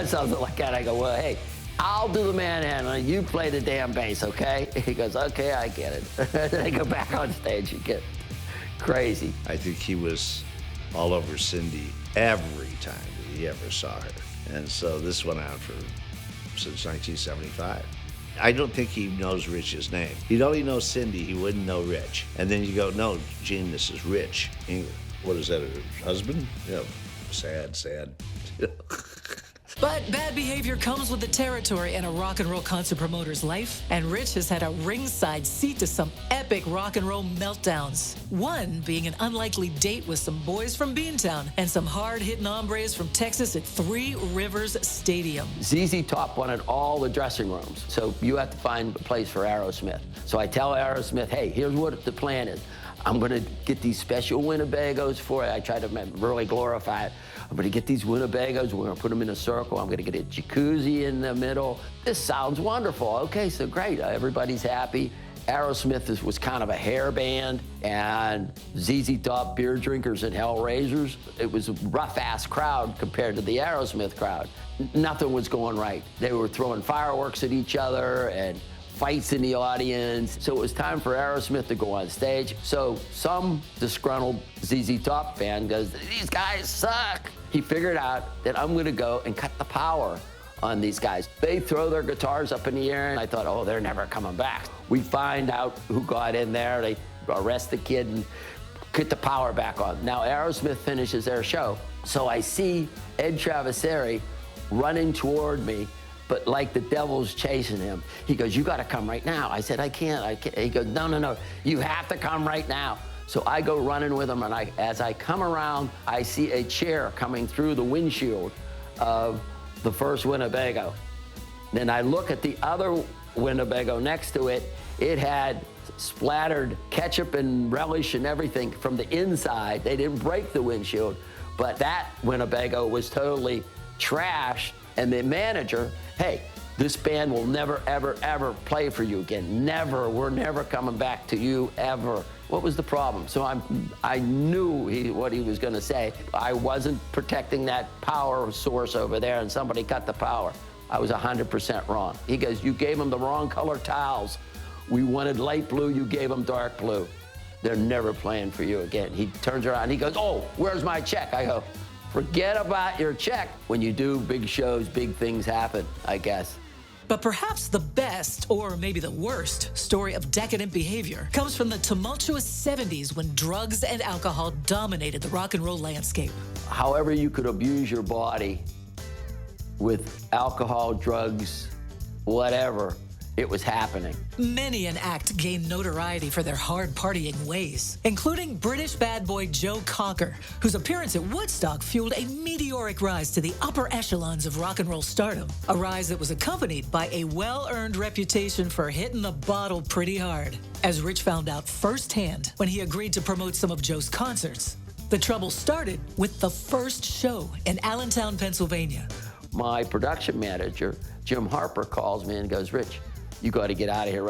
S2: Something like that. I go, well, hey, I'll do the manhandling, you play the damn bass, okay? He goes, okay, I get it. They go back on stage and get crazy.
S4: I think he was all over Cindy every time that he ever saw her. And so this went on since 1975. I don't think he knows Rich's name. He'd only know Cindy, he wouldn't know Rich. And then you go, no, Gene, this is Rich Engler. What is that, her husband? You know, sad.
S1: But bad behavior comes with the territory in a rock and roll concert promoter's life, and Rich has had a ringside seat to some epic rock and roll meltdowns. One being an unlikely date with some boys from Beantown and some hard-hitting hombres from Texas at Three Rivers Stadium.
S2: ZZ Top wanted all the dressing rooms, so you have to find a place for Aerosmith. So I tell Aerosmith, hey, here's what the plan is. I'm gonna get these special Winnebagos for it. I try to really glorify it. I'm gonna get these Winnebagos, we're gonna put them in a circle. I'm gonna get a jacuzzi in the middle. This sounds wonderful. Okay, so great, everybody's happy. Aerosmith was kind of a hair band, and ZZ Top, beer drinkers and hellraisers. It was a rough-ass crowd compared to the Aerosmith crowd. Nothing was going right. They were throwing fireworks at each other and fights in the audience. So it was time for Aerosmith to go on stage. So some disgruntled ZZ Top fan goes, these guys suck. He figured out that I'm gonna go and cut the power on these guys. They throw their guitars up in the air, and I thought, oh, they're never coming back. We find out who got in there. They arrest the kid and get the power back on. Now Aerosmith finishes their show. So I see Ed Traviseri running toward me, but like the devil's chasing him. He goes, you gotta come right now. I said, I can't. He goes, no, you have to come right now. So I go running with him, and as I come around, I see a chair coming through the windshield of the first Winnebago. Then I look at the other Winnebago next to it. It had splattered ketchup and relish and everything from the inside. They didn't break the windshield, but that Winnebago was totally trashed. And the manager, hey, this band will never, ever, ever play for you again. Never, we're never coming back to you, ever. What was the problem? So I knew what he was gonna say. I wasn't protecting that power source over there, and somebody cut the power. I was 100% wrong. He goes, you gave them the wrong color towels. We wanted light blue, you gave them dark blue. They're never playing for you again. He turns around, he goes, oh, where's my check? I go, forget about your check. When you do big shows, big things happen, I guess.
S1: But perhaps the best, or maybe the worst, story of decadent behavior comes from the tumultuous 70s when drugs and alcohol dominated the rock and roll landscape.
S2: However you could abuse your body with alcohol, drugs, whatever, it was happening.
S1: Many an act gained notoriety for their hard partying ways, including British bad boy Joe Cocker, whose appearance at Woodstock fueled a meteoric rise to the upper echelons of rock and roll stardom, a rise that was accompanied by a well-earned reputation for hitting the bottle pretty hard, as Rich found out firsthand when he agreed to promote some of Joe's concerts. The trouble started with the first show in Allentown, Pennsylvania,
S2: my production manager, Jim Harper, calls me and goes, Rich, you got to get out here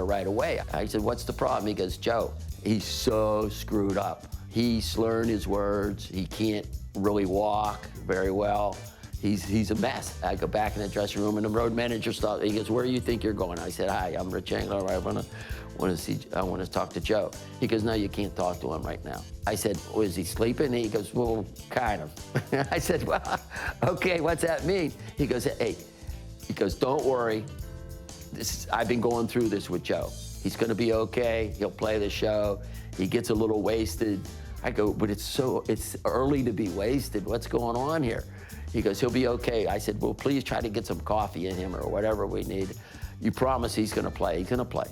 S2: right away. I said, what's the problem? He goes, Joe, he's so screwed up. He's slurring his words. He can't really walk very well. He's a mess. I go back in the dressing room, and the road manager stops. He goes, where do you think you're going? I said, hi, I'm Rich Engler. I want to talk to Joe. He goes, no, you can't talk to him right now. I said, well, is he sleeping? He goes, well, kind of. I said, well, okay, what's that mean? He goes, hey, don't worry. I've been going through this with Joe. He's gonna be okay. He'll play the show. He gets a little wasted. I go, but it's early to be wasted. What's going on here? He goes, he'll be okay. I said, well, please try to get some coffee in him or whatever we need. You promise he's gonna play. He's gonna play.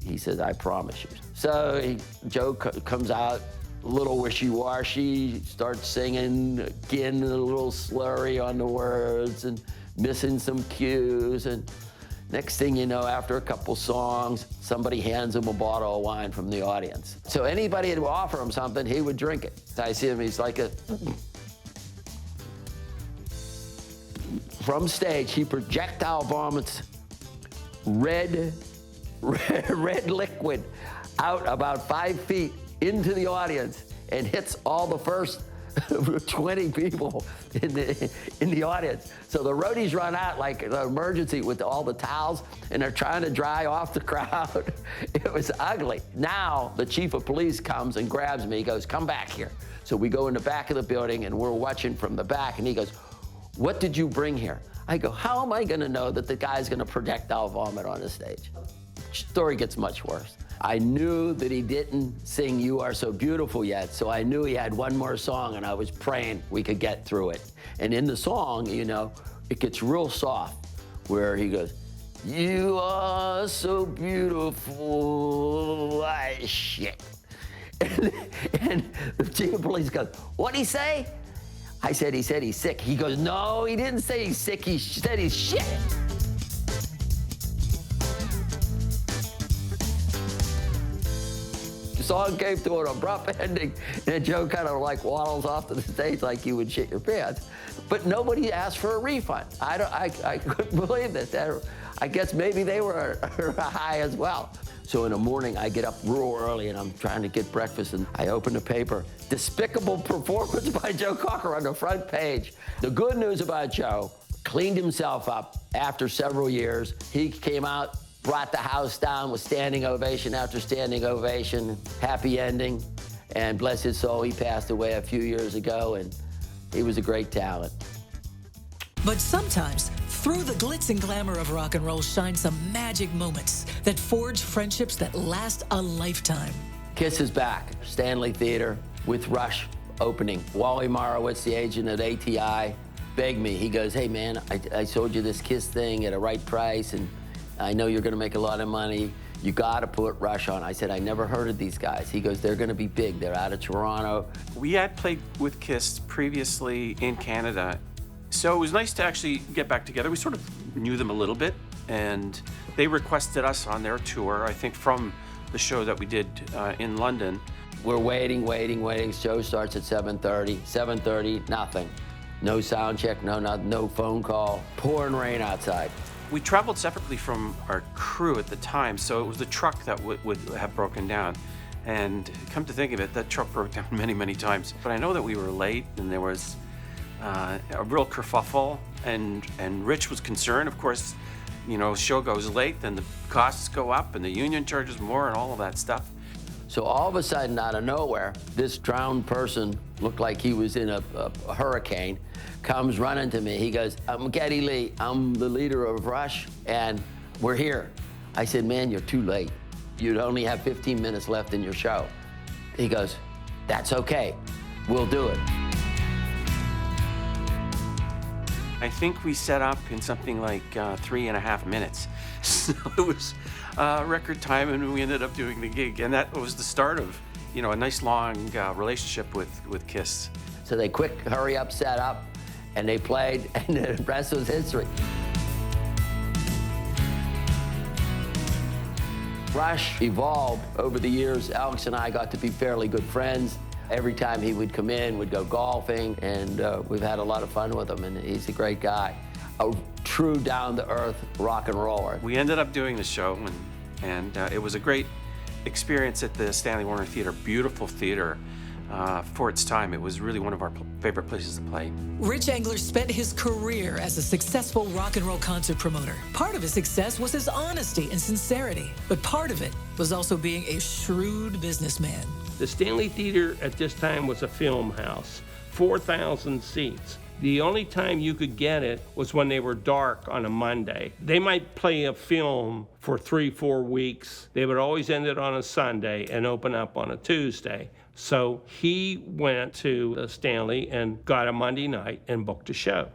S2: He says, I promise you. So Joe comes out a little wishy-washy, starts singing, again, a little slurry on the words and missing some cues. And next thing you know, after a couple songs, somebody hands him a bottle of wine from the audience. So anybody would offer him something, he would drink it. I see him, he's like a... From stage, he projectile vomits red liquid out about 5 feet into the audience and hits all the first 20 people in the audience. So the roadies run out like an emergency with all the towels, and they're trying to dry off the crowd. It was ugly. Now the chief of police comes and grabs me. He goes, come back here. So we go in the back of the building, and we're watching from the back, and he goes, what did you bring here? I go, how am I gonna know that the guy's gonna projectile vomit on the stage? Story gets much worse. I knew that he didn't sing You Are So Beautiful yet, so I knew he had one more song, and I was praying we could get through it. And in the song, you know, it gets real soft, where he goes, you are so beautiful, shit. And the chief of police goes, what'd he say? I said, he said he's sick. He goes, no, he didn't say he's sick, he said he's shit. The song came to an abrupt ending, and Joe kind of like waddles off to the stage like you would shit your pants. But nobody asked for a refund. I couldn't believe this. I guess maybe they were high as well. So in the morning, I get up real early, and I'm trying to get breakfast, and I open the paper. Despicable performance by Joe Cocker on the front page. The good news about Joe, cleaned himself up after several years. He came out, brought the house down with standing ovation after standing ovation, happy ending, and bless his soul, he passed away a few years ago, and he was a great talent.
S1: But sometimes, through the glitz and glamour of rock and roll shine some magic moments that forge friendships that last a lifetime.
S2: Kiss is back, Stanley Theater, with Rush opening. Wally Morowitz, the agent at ATI, begged me. He goes, hey man, I sold you this Kiss thing at a right price, and I know you're gonna make a lot of money. You gotta put Rush on. I said, I never heard of these guys. He goes, they're gonna be big. They're out of Toronto.
S3: We had played with Kiss previously in Canada, so it was nice to actually get back together. We sort of knew them a little bit, and they requested us on their tour, I think from the show that we did in London.
S2: We're waiting. Show starts at 7:30. 7:30, nothing. No sound check, no phone call. Pouring rain outside.
S3: We traveled separately from our crew at the time, so it was the truck that would have broken down. And come to think of it, that truck broke down many, many times. But I know that we were late, and there was a real kerfuffle, and Rich was concerned. Of course, you know, show goes late, then the costs go up, and the union charges more, and all of that stuff.
S2: So all of a sudden, out of nowhere, this drowned person, looked like he was in a hurricane, comes running to me. He goes, I'm Geddy Lee. I'm the leader of Rush, and we're here. I said, man, you're too late. You'd only have 15 minutes left in your show. He goes, that's okay. We'll do it.
S3: I think we set up in something like 3.5 minutes. So it was record time, and we ended up doing the gig. And that was the start of, you know, a nice long relationship with Kiss.
S2: So they quick, hurry up, set up, and they played, and the rest was history. Rush evolved over the years. Alex and I got to be fairly good friends. Every time he would come in, we'd go golfing, and we've had a lot of fun with him, and he's a great guy. A true down-to-earth rock and roller.
S3: We ended up doing the show, and it was a great experience at the Stanley Theater, beautiful theater. For its time, it was really one of our favorite places to play.
S1: Rich Engler spent his career as a successful rock and roll concert promoter. Part of his success was his honesty and sincerity, but part of it was also being a shrewd businessman.
S24: The Stanley Theater at this time was a film house, 4,000 seats. The only time you could get it was when they were dark on a Monday. They might play a film for 3-4 weeks. They would always end it on a Sunday and open up on a Tuesday. So he went to the Stanley and got a Monday night and booked a show.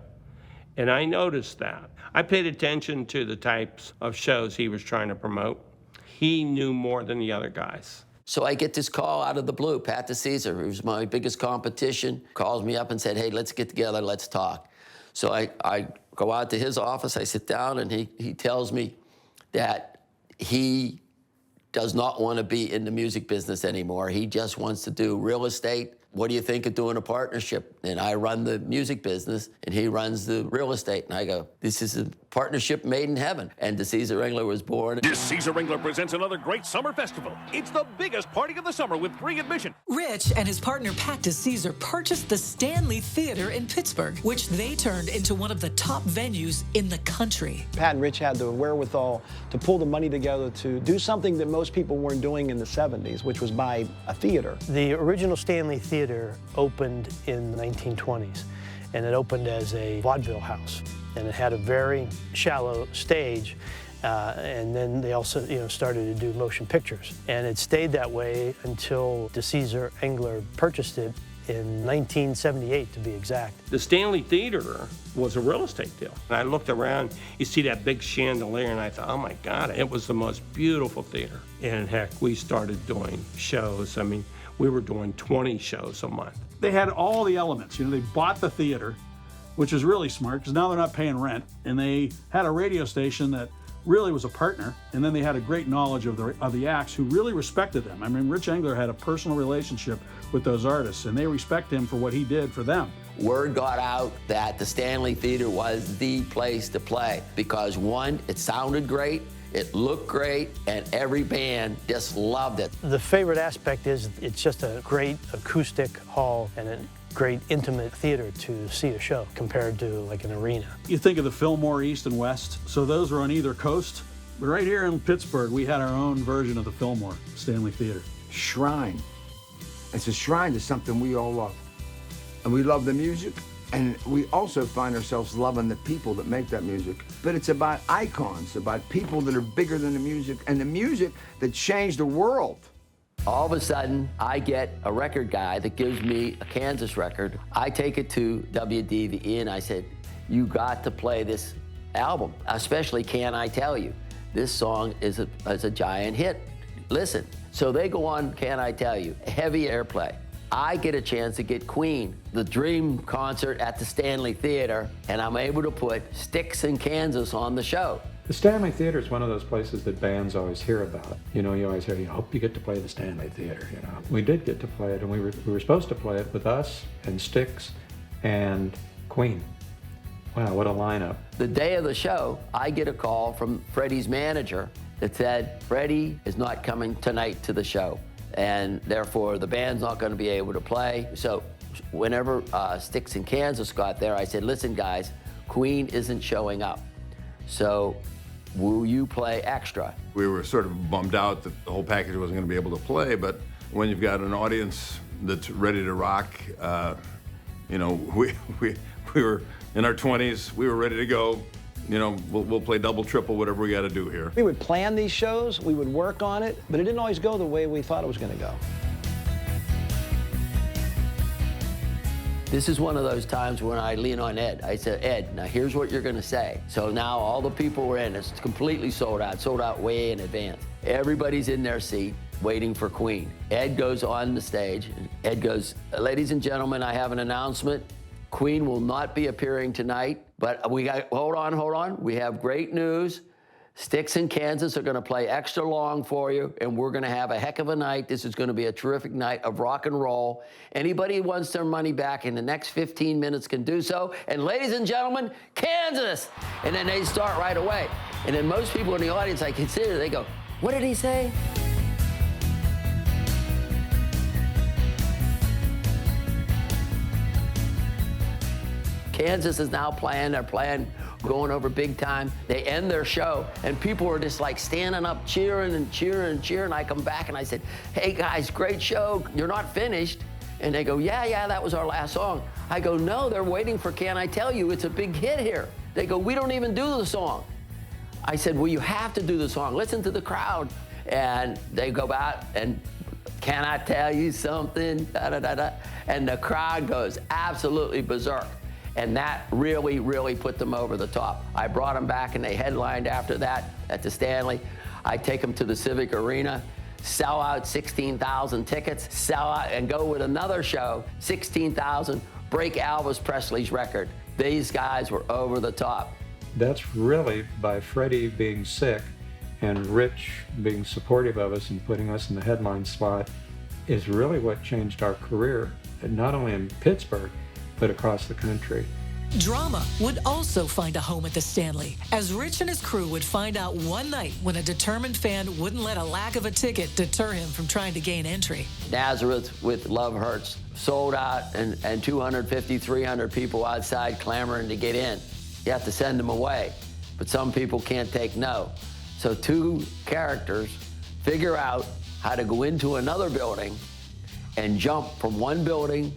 S24: And I noticed that. I paid attention to the types of shows he was trying to promote. He knew more than the other guys.
S2: So I get this call out of the blue. Pat DeCesar, who's my biggest competition, calls me up and said, hey, let's get together, let's talk. So I go out to his office, I sit down, and he tells me that he does not want to be in the music business anymore. He just wants to do real estate. What do you think of doing a partnership? And I run the music business, and he runs the real estate. And I go, this is a partnership made in heaven. And DeCesar Engler was born.
S6: DeCesar Engler presents another great summer festival. It's the biggest party of the summer with free admission.
S1: Rich and his partner Pat DeCesar purchased the Stanley Theater in Pittsburgh, which they turned into one of the top venues in the country.
S23: Pat and Rich had the wherewithal to pull the money together to do something that most people weren't doing in the 70s, which was buy a theater.
S7: The original Stanley Theater opened in the 1920s, and it opened as a vaudeville house, and it had a very shallow stage, and then they also started to do motion pictures, and it stayed that way until DeCesar Engler purchased it in 1978, to be exact.
S24: The Stanley Theater was a real estate deal. And I looked around, you see that big chandelier, and I thought, oh my God, it was the most beautiful theater. And heck, we started doing shows. I mean, we were doing 20 shows a month.
S22: They had all the elements. They bought the theater, which was really smart because now they're not paying rent, and they had a radio station that really was a partner, and then they had a great knowledge of the acts who really respected them. I mean, Rich Engler had a personal relationship with those artists, and they respect him for what he did for them.
S2: Word got out that the Stanley Theater was the place to play because, one, it sounded great, it looked great, and every band just loved it.
S7: The favorite aspect is it's just a great acoustic hall and a great intimate theater to see a show compared to like an arena.
S22: You think of the Fillmore East and West, so those were on either coast. But right here in Pittsburgh, we had our own version of the Fillmore Stanley Theater.
S9: Shrine. It's a shrine to something we all love. And we love the music, and we also find ourselves loving the people that make that music. But it's about icons, about people that are bigger than the music, and the music that changed the world.
S2: All of a sudden, I get a record guy that gives me a Kansas record. I take it to WDVE, and I said, you got to play this album, especially Can I Tell You. This song is a giant hit. Listen. So they go on Can I Tell You, heavy airplay. I get a chance to get Queen, the dream concert at the Stanley Theater, and I'm able to put Sticks in Kansas on the show.
S5: The Stanley Theater is one of those places that bands always hear about. You always hear, hope you get to play the Stanley Theater, We did get to play it, and we were supposed to play it with us and Styx and Queen. Wow, what a lineup.
S2: The day of the show, I get a call from Freddie's manager that said, Freddie is not coming tonight to the show, and therefore the band's not going to be able to play. So whenever Sticks in Kansas got there, I said, listen, guys, Queen isn't showing up. So will you play extra?
S12: We were sort of bummed out that the whole package wasn't going to be able to play, but when you've got an audience that's ready to rock, we were in our 20s, we were ready to go. We'll play double, triple, whatever we got to do here.
S23: We would plan these shows, we would work on it, but it didn't always go the way we thought it was going to go.
S2: This is one of those times when I lean on Ed. I said, Ed, now here's what you're going to say. So now all the people were in. It's completely sold out way in advance. Everybody's in their seat waiting for Queen. Ed goes on the stage. And Ed goes, ladies and gentlemen, I have an announcement. Queen will not be appearing tonight, but hold on. We have great news. Sticks in Kansas are going to play extra long for you, and we're going to have a heck of a night. This is going to be a terrific night of rock and roll. Anybody who wants their money back in the next 15 minutes can do so. And ladies and gentlemen, Kansas! And then they start right away. And then most people in the audience, I consider, they go, what did he say? Kansas is now playing, they're playing, going over big time. They end their show, and people were just like standing up, cheering and cheering and cheering. I come back and I said, hey guys, great show, you're not finished. And they go, yeah, that was our last song. I go, no, they're waiting for Can I Tell You, it's a big hit here. They go, we don't even do the song. I said, well, you have to do the song, listen to the crowd. And they go out and, can I tell you something, da da da da. And the crowd goes absolutely berserk. And that really, really put them over the top. I brought them back and they headlined after that at the Stanley. I take them to the Civic Arena, sell out 16,000 tickets, sell out and go with another show, 16,000, break Elvis Presley's record. These guys were over the top.
S5: That's really by Freddie being sick and Rich being supportive of us and putting us in the headline slot is really what changed our career, not only in Pittsburgh, but across the country.
S1: Drama would also find a home at the Stanley, as Rich and his crew would find out one night when a determined fan wouldn't let a lack of a ticket deter him from trying to gain entry.
S2: Nazareth with Love Hurts sold out, and 250, 300 people outside clamoring to get in. You have to send them away, but some people can't take no. So two characters figure out how to go into another building and jump from one building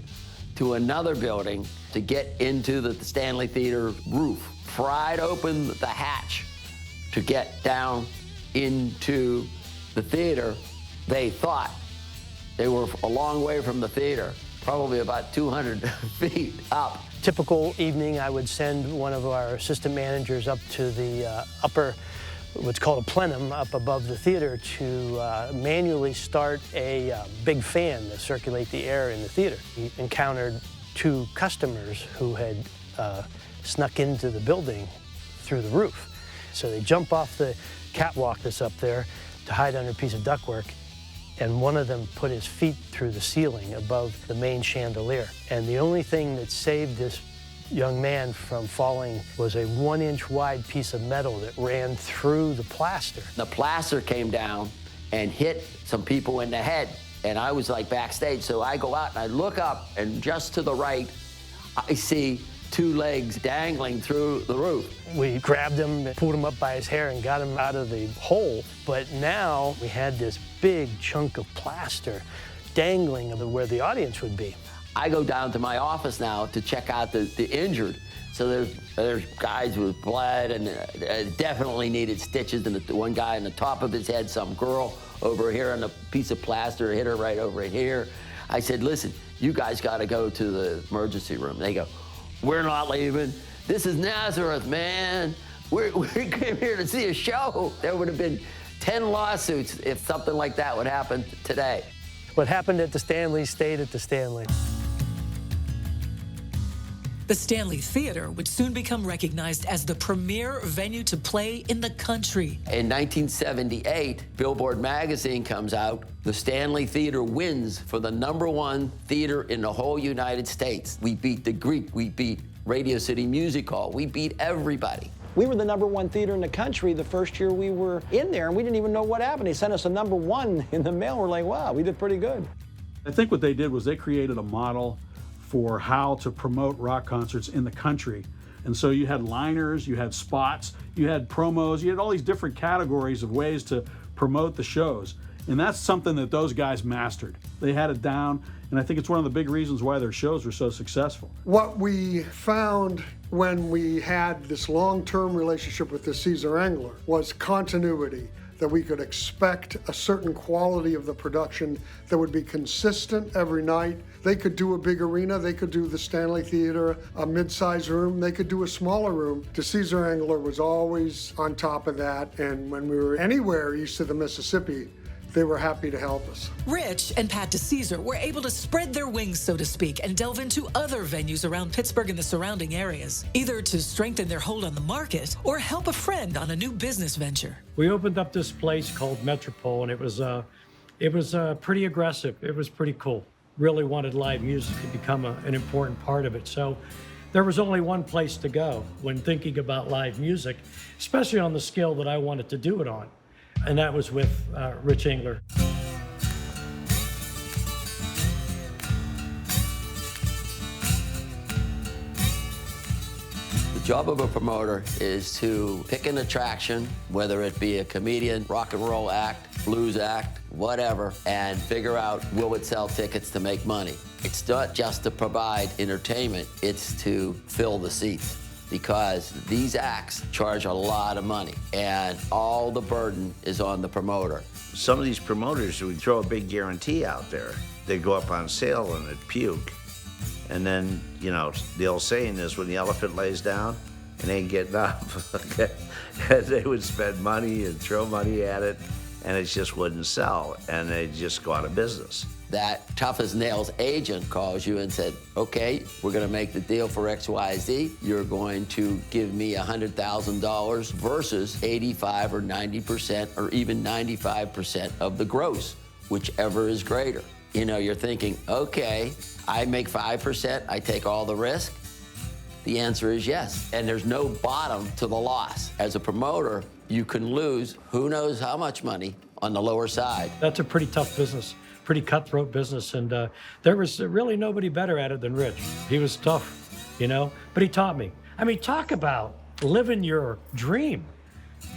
S2: to another building to get into the Stanley Theater roof. Pried open the hatch to get down into the theater. They thought they were a long way from the theater, probably about 200 feet up.
S7: Typical evening, I would send one of our assistant managers up to the upper, what's called a plenum, up above the theater to manually start a big fan to circulate the air in the theater. He encountered two customers who had snuck into the building through the roof. So they jump off the catwalk that's up there to hide under a piece of ductwork, and one of them put his feet through the ceiling above the main chandelier. And the only thing that saved this young man from falling was a 1-inch wide piece of metal that ran through the plaster.
S2: The plaster came down and hit some people in the head. And I was like backstage, so I go out and I look up, and just to the right, I see two legs dangling through the roof.
S7: We grabbed him, pulled him up by his hair, and got him out of the hole. But now we had this big chunk of plaster dangling where the audience would be.
S2: I go down to my office now to check out the injured. So there's guys with blood and definitely needed stitches, and the one guy on the top of his head, some girl over here, and a piece of plaster hit her right over here. I said, listen, you guys got to go to the emergency room. They go, we're not leaving. This is Nazareth, man. We came here to see a show. There would have been 10 lawsuits if something like that would happen today.
S7: What happened at the Stanley stayed at the Stanley.
S1: The Stanley Theater would soon become recognized as the premier venue to play in the country.
S2: In 1978, Billboard magazine comes out. The Stanley Theater wins for the #1 theater in the whole United States. We beat the Greek, we beat Radio City Music Hall, we beat everybody.
S23: We were the #1 theater in the country the first year we were in there, and we didn't even know what happened. They sent us a #1 in the mail. We're like, wow, we did pretty good.
S22: I think what they did was they created a model for how to promote rock concerts in the country. And so you had liners, you had spots, you had promos, you had all these different categories of ways to promote the shows. And that's something that those guys mastered. They had it down, and I think it's one of the big reasons why their shows were so successful.
S8: What we found when we had this long-term relationship with the Caesar Engler was continuity, that we could expect a certain quality of the production that would be consistent every night. They could do a big arena, they could do the Stanley Theater, a mid-sized room, they could do a smaller room. The Caesar Engler was always on top of that, and when we were anywhere east of the Mississippi, they were happy to help us.
S1: Rich and Pat DeCesar were able to spread their wings, so to speak, and delve into other venues around Pittsburgh and the surrounding areas, either to strengthen their hold on the market or help a friend on a new business venture.
S20: We opened up this place called Metropole, and it was pretty aggressive. It was pretty cool. Really wanted live music to become an important part of it. So there was only one place to go when thinking about live music, especially on the scale that I wanted to do it on. And that was with Rich Engler.
S2: The job of a promoter is to pick an attraction, whether it be a comedian, rock and roll act, blues act, whatever, and figure out will it sell tickets to make money. It's not just to provide entertainment, it's to fill the seats, because these acts charge a lot of money and all the burden is on the promoter.
S4: Some of these promoters would throw a big guarantee out there. They go up on sale and it'd puke. And then, you know, the old saying is when the elephant lays down, it ain't getting up. And they would spend money and throw money at it, and it just wouldn't sell, and they'd just go out of business.
S2: That tough as nails agent calls you and said, okay, we're gonna make the deal for XYZ. You're going to give me $100,000 versus 85 or 90% or even 95% of the gross, whichever is greater. You know, you're thinking, okay, I make 5%, I take all the risk. The answer is yes, and there's no bottom to the loss. As a promoter, you can lose who knows how much money on the lower side.
S20: That's a pretty tough business, pretty cutthroat business, and there was really nobody better at it than Rich. He was tough, you know, but he taught me. I mean, talk about living your dream.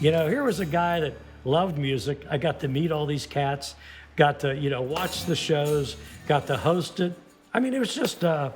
S20: You know, here was a guy that loved music. I got to meet all these cats, got to, you know, watch the shows, got to host it. I mean, it was just, it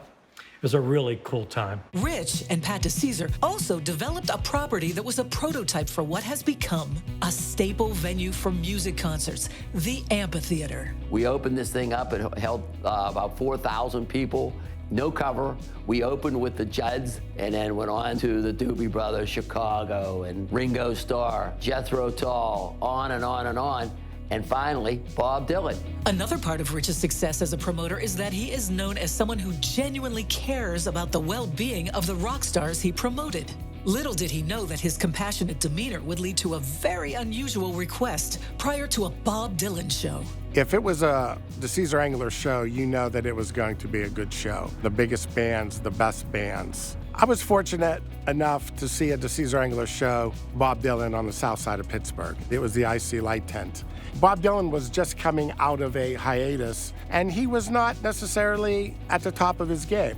S20: was a really cool time.
S1: Rich and Pat DeCesar also developed a property that was a prototype for what has become a staple venue for music concerts, the amphitheater.
S2: We opened this thing up, it held about 4,000 people, no cover. We opened with the Judds and then went on to the Doobie Brothers, Chicago, and Ringo Starr, Jethro Tull, on and on and on. And finally, Bob Dylan.
S1: Another part of Rich's success as a promoter is that he is known as someone who genuinely cares about the well-being of the rock stars he promoted. Little did he know that his compassionate demeanor would lead to a very unusual request prior to a Bob Dylan show.
S19: If it was a DeCesar Engler show, you know that it was going to be a good show. The biggest bands, the best bands. I was fortunate enough to see a DeCesar Engler show, Bob Dylan, on the south side of Pittsburgh. It was the IC Light Tent. Bob Dylan was just coming out of a hiatus, and he was not necessarily at the top of his game.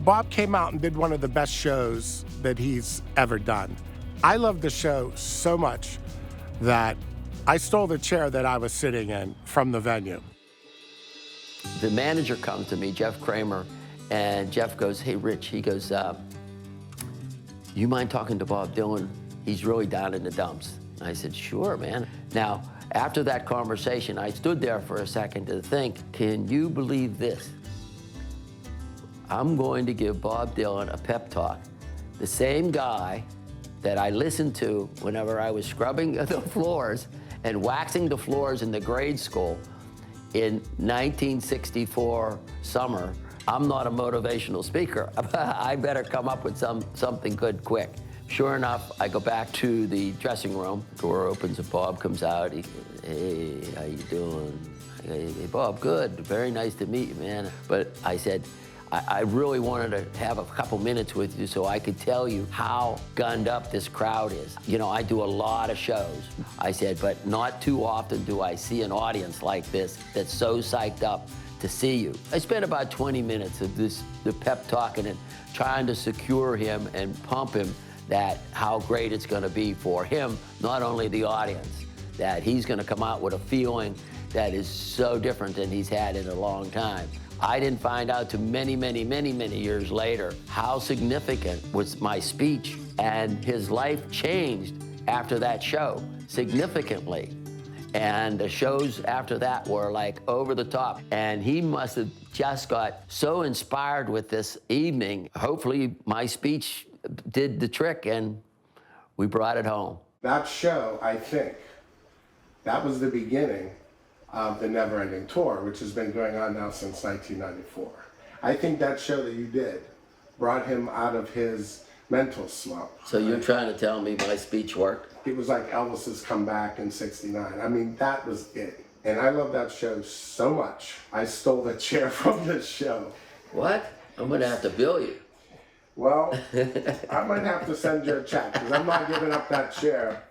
S19: Bob came out and did one of the best shows that he's ever done. I loved the show so much that I stole the chair that I was sitting in from the venue.
S2: The manager comes to me, Jeff Kramer, and Jeff goes, hey, Rich, he goes, you mind talking to Bob Dylan? He's really down in the dumps. I said, sure, man. Now, after that conversation, I stood there for a second to think, can you believe this? I'm going to give Bob Dylan a pep talk. The same guy that I listened to whenever I was scrubbing the floors and waxing the floors in the grade school in 1964 summer. I'm not a motivational speaker. I better come up with something good quick. Sure enough, I go back to the dressing room. Door opens and Bob comes out. He, hey, how you doing? Hey, Bob, good. Very nice to meet you, man. But I said, I really wanted to have a couple minutes with you so I could tell you how gunned up this crowd is. You know, I do a lot of shows. I said, but not too often do I see an audience like this that's so psyched up to see you. I spent about 20 minutes of the pep talking and trying to secure him and pump him that how great it's gonna be for him, not only the audience, that he's gonna come out with a feeling that is so different than he's had in a long time. I didn't find out till many years later how significant was my speech, and his life changed after that show significantly. And the shows after that were like over the top. And he must have just got so inspired with this evening. Hopefully my speech did the trick and we brought it home.
S19: That show, I think, that was the beginning of the Never Ending Tour, which has been going on now since 1994. I think that show that you did brought him out of his mental slump.
S2: So you're trying to tell me my speech worked?
S19: It was like Elvis's comeback in '69. I mean, that was it. And I love that show so much. I stole the chair from this show.
S2: What? I'm gonna have to bill you.
S19: Well, I might have to send you a check, because I'm not giving up that chair.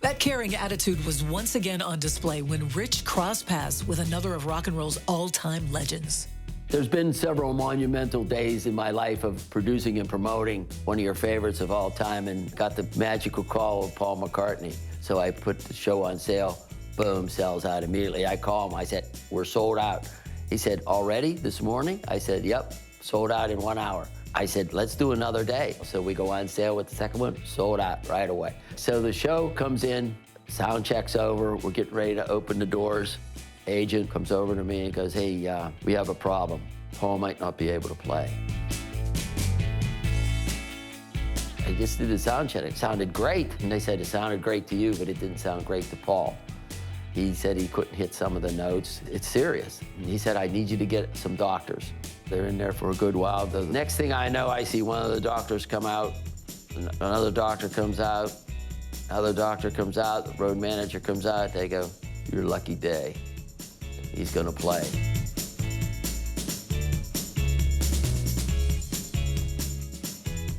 S1: That caring attitude was once again on display when Rich crossed paths with another of rock and roll's all-time legends.
S2: There's been several monumental days in my life of producing and promoting one of your favorites of all time, and got the magical call of Paul McCartney. So I put the show on sale, boom, sells out immediately. I call him, I said, we're sold out. He said, already this morning? I said, yep, sold out in 1 hour. I said, let's do another day. So we go on sale with the second one, sold out right away. So the show comes in, sound check's over, we're getting ready to open the doors. Agent comes over to me and goes, hey, we have a problem. Paul might not be able to play. I just did the sound check. It sounded great. And they said it sounded great to you, but it didn't sound great to Paul. He said he couldn't hit some of the notes. It's serious. And he said, I need you to get some doctors. They're in there for a good while. The next thing I know, I see one of the doctors come out, another doctor comes out, another doctor comes out, the road manager comes out. They go, your lucky day. He's gonna play.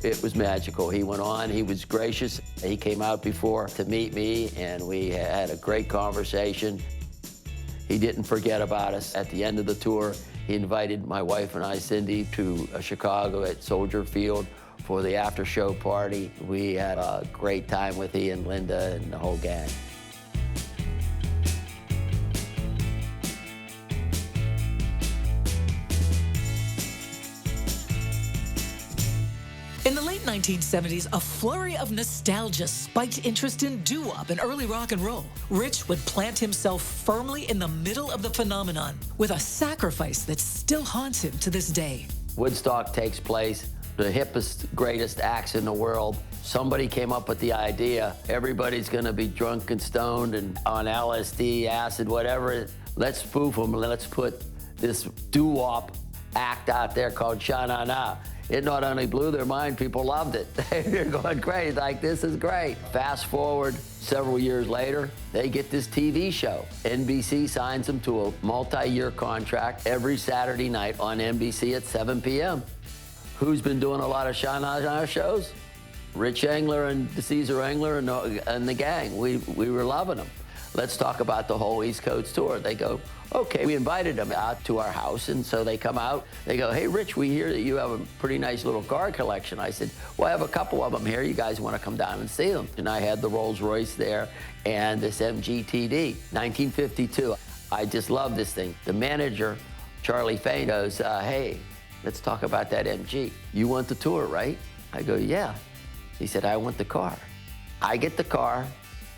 S2: It was magical. He went on, he was gracious. He came out before to meet me, and we had a great conversation. He didn't forget about us. At the end of the tour, he invited my wife and I, Cindy, to Chicago at Soldier Field for the after-show party. We had a great time with he and Linda and the whole gang.
S1: In the late 1970s, a flurry of nostalgia spiked interest in doo-wop and early rock and roll. Rich would plant himself firmly in the middle of the phenomenon with a sacrifice that still haunts him to this day.
S2: Woodstock takes place, the hippest, greatest acts in the world. Somebody came up with the idea, everybody's gonna be drunk and stoned and on LSD, acid, whatever. Let's spoof them, let's put this doo-wop act out there called Sha-Na-Na. It not only blew their mind, people loved it. They're going crazy, like, this is great. Fast forward several years later, they get this TV show. NBC signs them to a multi-year contract every Saturday night on NBC at 7 p.m. Who's been doing a lot of Sha-Na-Na shows? Rich Engler and Caesar Engler and the gang. We were loving them. Let's talk about the whole East Coast tour. They go, okay, we invited them out to our house, and so they come out. They go, hey, Rich, we hear that you have a pretty nice little car collection. I said, well, I have a couple of them here. You guys want to come down and see them? And I had the Rolls Royce there and this MGTD, 1952. I just love this thing. The manager, Charlie Fain, goes, hey, let's talk about that MG. You want the tour, right? I go, yeah. He said, I want the car. I get the car,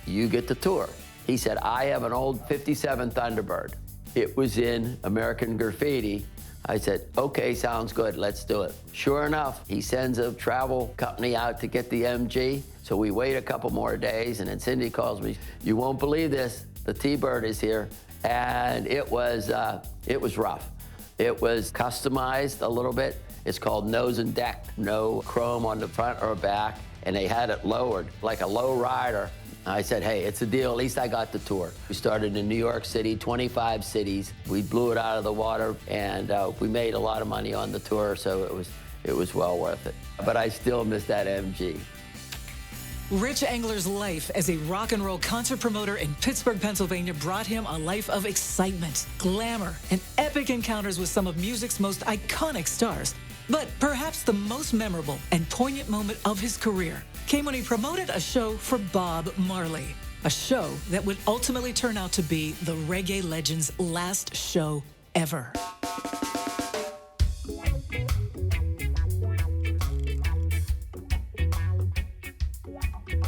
S2: you get the tour. He said, I have an old 57 Thunderbird. It was in American Graffiti. I said, okay, sounds good, let's do it. Sure enough, he sends a travel company out to get the MG. So we wait a couple more days, and then Cindy calls me. You won't believe this, the T-Bird is here. And it was rough. It was customized a little bit. It's called nose and deck, no chrome on the front or back, and they had it lowered like a low rider. I said, hey, it's a deal. At least I got the tour. We started in New York City, 25 cities. We blew it out of the water, and we made a lot of money on the tour, so it was well worth it. But I still miss that MG.
S1: Rich Engler's life as a rock and roll concert promoter in Pittsburgh, Pennsylvania brought him a life of excitement, glamour, and epic encounters with some of music's most iconic stars. But perhaps the most memorable and poignant moment of his career came when he promoted a show for Bob Marley, a show that would ultimately turn out to be the reggae legend's last show ever.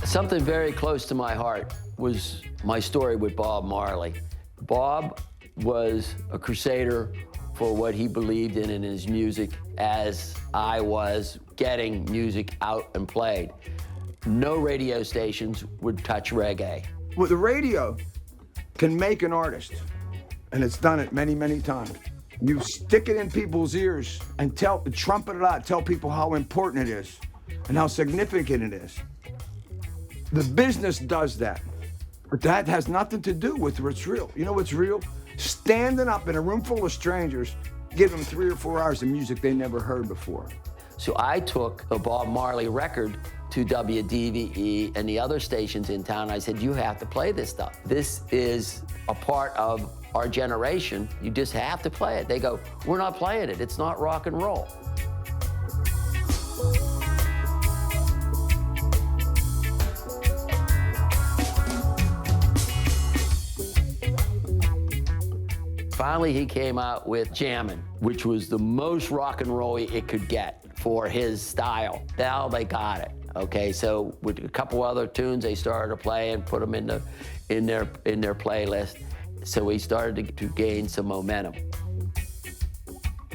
S2: Something very close to my heart was my story with Bob Marley. Bob was a crusader for what he believed in his music, as I was getting music out and played. No radio stations would touch reggae.
S9: Well, the radio can make an artist, and it's done it many, many times. You stick it in people's ears and trumpet it out, tell people how important it is and how significant it is. The business does that, but that has nothing to do with what's real. You know what's real? Standing up in a room full of strangers, give them 3 or 4 hours of music they never heard before.
S2: So I took a Bob Marley record to WDVE and the other stations in town. I said, you have to play this stuff. This is a part of our generation. You just have to play it. They go, we're not playing it. It's not rock and roll. Finally, he came out with Jammin', which was the most rock and roll-y it could get for his style. Now they got it. Okay, so with a couple other tunes they started to play and put them in their playlist. So we started to gain some momentum.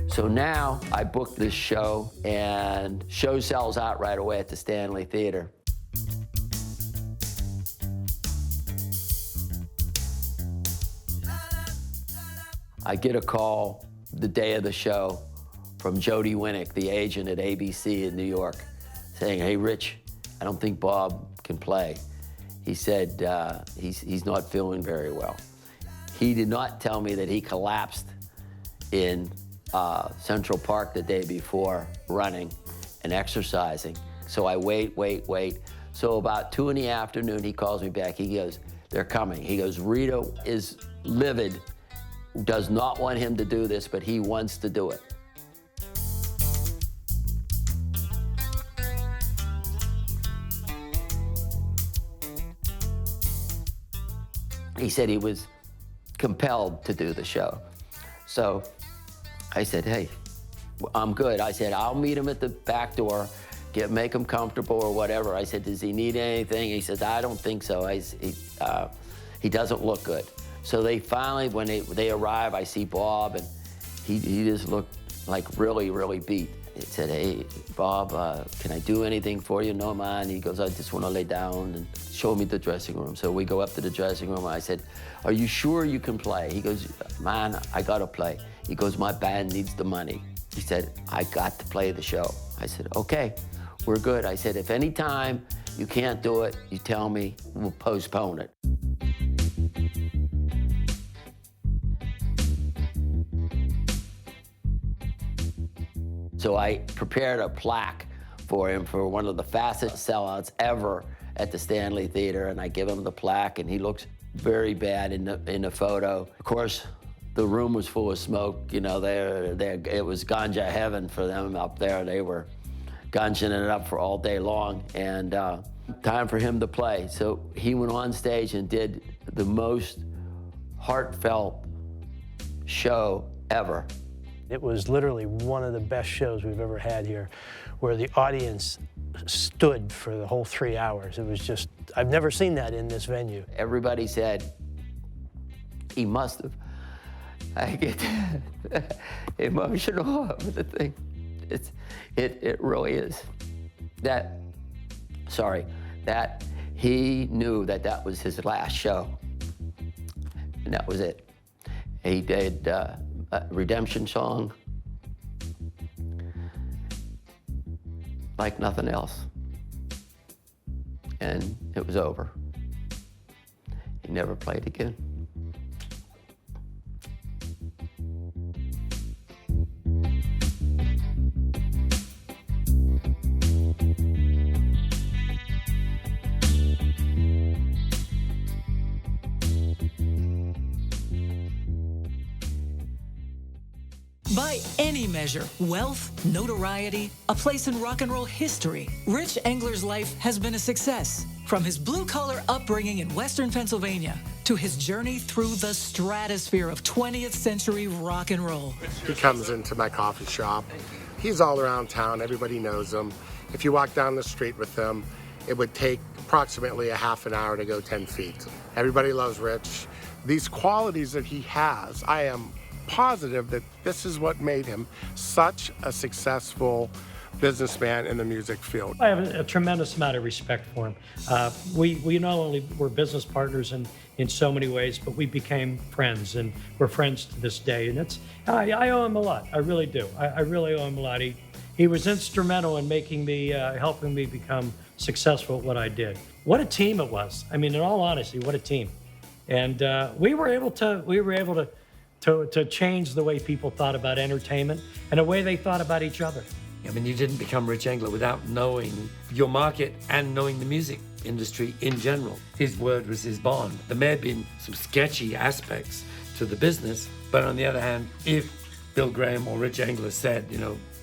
S2: So now I booked this show, and show sells out right away at the Stanley Theater. I get a call the day of the show from Jody Winnick, the agent at ABC in New York, saying, hey, Rich, I don't think Bob can play. He said he's not feeling very well. He did not tell me that he collapsed in Central Park the day before running and exercising. So I wait. So about 2 in the afternoon, he calls me back. He goes, they're coming. He goes, Rita is livid, does not want him to do this, but he wants to do it. He said he was compelled to do the show. So I said, hey, I'm good. I said, I'll meet him at the back door, make him comfortable or whatever. I said, does he need anything? He says, I don't think so. He doesn't look good. So they finally, when they arrive, I see Bob, and he just looked like really, really beat. He said, hey, Bob, can I do anything for you? No, man. He goes, I just want to lay down, and show me the dressing room. So we go up to the dressing room. I said, are you sure you can play? He goes, man, I got to play. He goes, my band needs the money. He said, I got to play the show. I said, okay, we're good. I said, if any time you can't do it, you tell me, we'll postpone it. So I prepared a plaque for him for one of the fastest sellouts ever at the Stanley Theater, and I give him the plaque, and he looks very bad in the photo. Of course, the room was full of smoke. You know, it was ganja heaven for them up there. They were gungeing it up for all day long, and time for him to play. So he went on stage and did the most heartfelt show ever.
S7: It was literally one of the best shows we've ever had here, where the audience stood for the whole 3 hours. It was just, I've never seen that in this venue.
S2: Everybody said, he must have. I get emotional over the thing. It really is. That he knew that was his last show, and that was it. He did a redemption song like nothing else, and it was over. He never played again.
S1: By any measure, wealth, notoriety, a place in rock and roll history, Rich Engler's life has been a success. From his blue-collar upbringing in Western Pennsylvania to his journey through the stratosphere of 20th century rock and roll.
S19: He comes into my coffee shop. He's all around town. Everybody knows him. If you walk down the street with him, it would take approximately a half an hour to go 10 feet. Everybody loves Rich. These qualities that he has, I am positive that this is what made him such a successful businessman in the music field.
S20: I have a tremendous amount of respect for him. We not only were business partners in so many ways, but we became friends, and we're friends to this day. And I owe him a lot. I really do. I really owe him a lot. He was instrumental in making me, helping me become successful at what I did. What a team it was. I mean, in all honesty, what a team. And we were able to change the way people thought about entertainment and the way they thought about each other.
S11: I mean, you didn't become Rich Engler without knowing your market and knowing the music industry in general. His word was his bond. There may have been some sketchy aspects to the business, but on the other hand, if Bill Graham or Rich Engler said,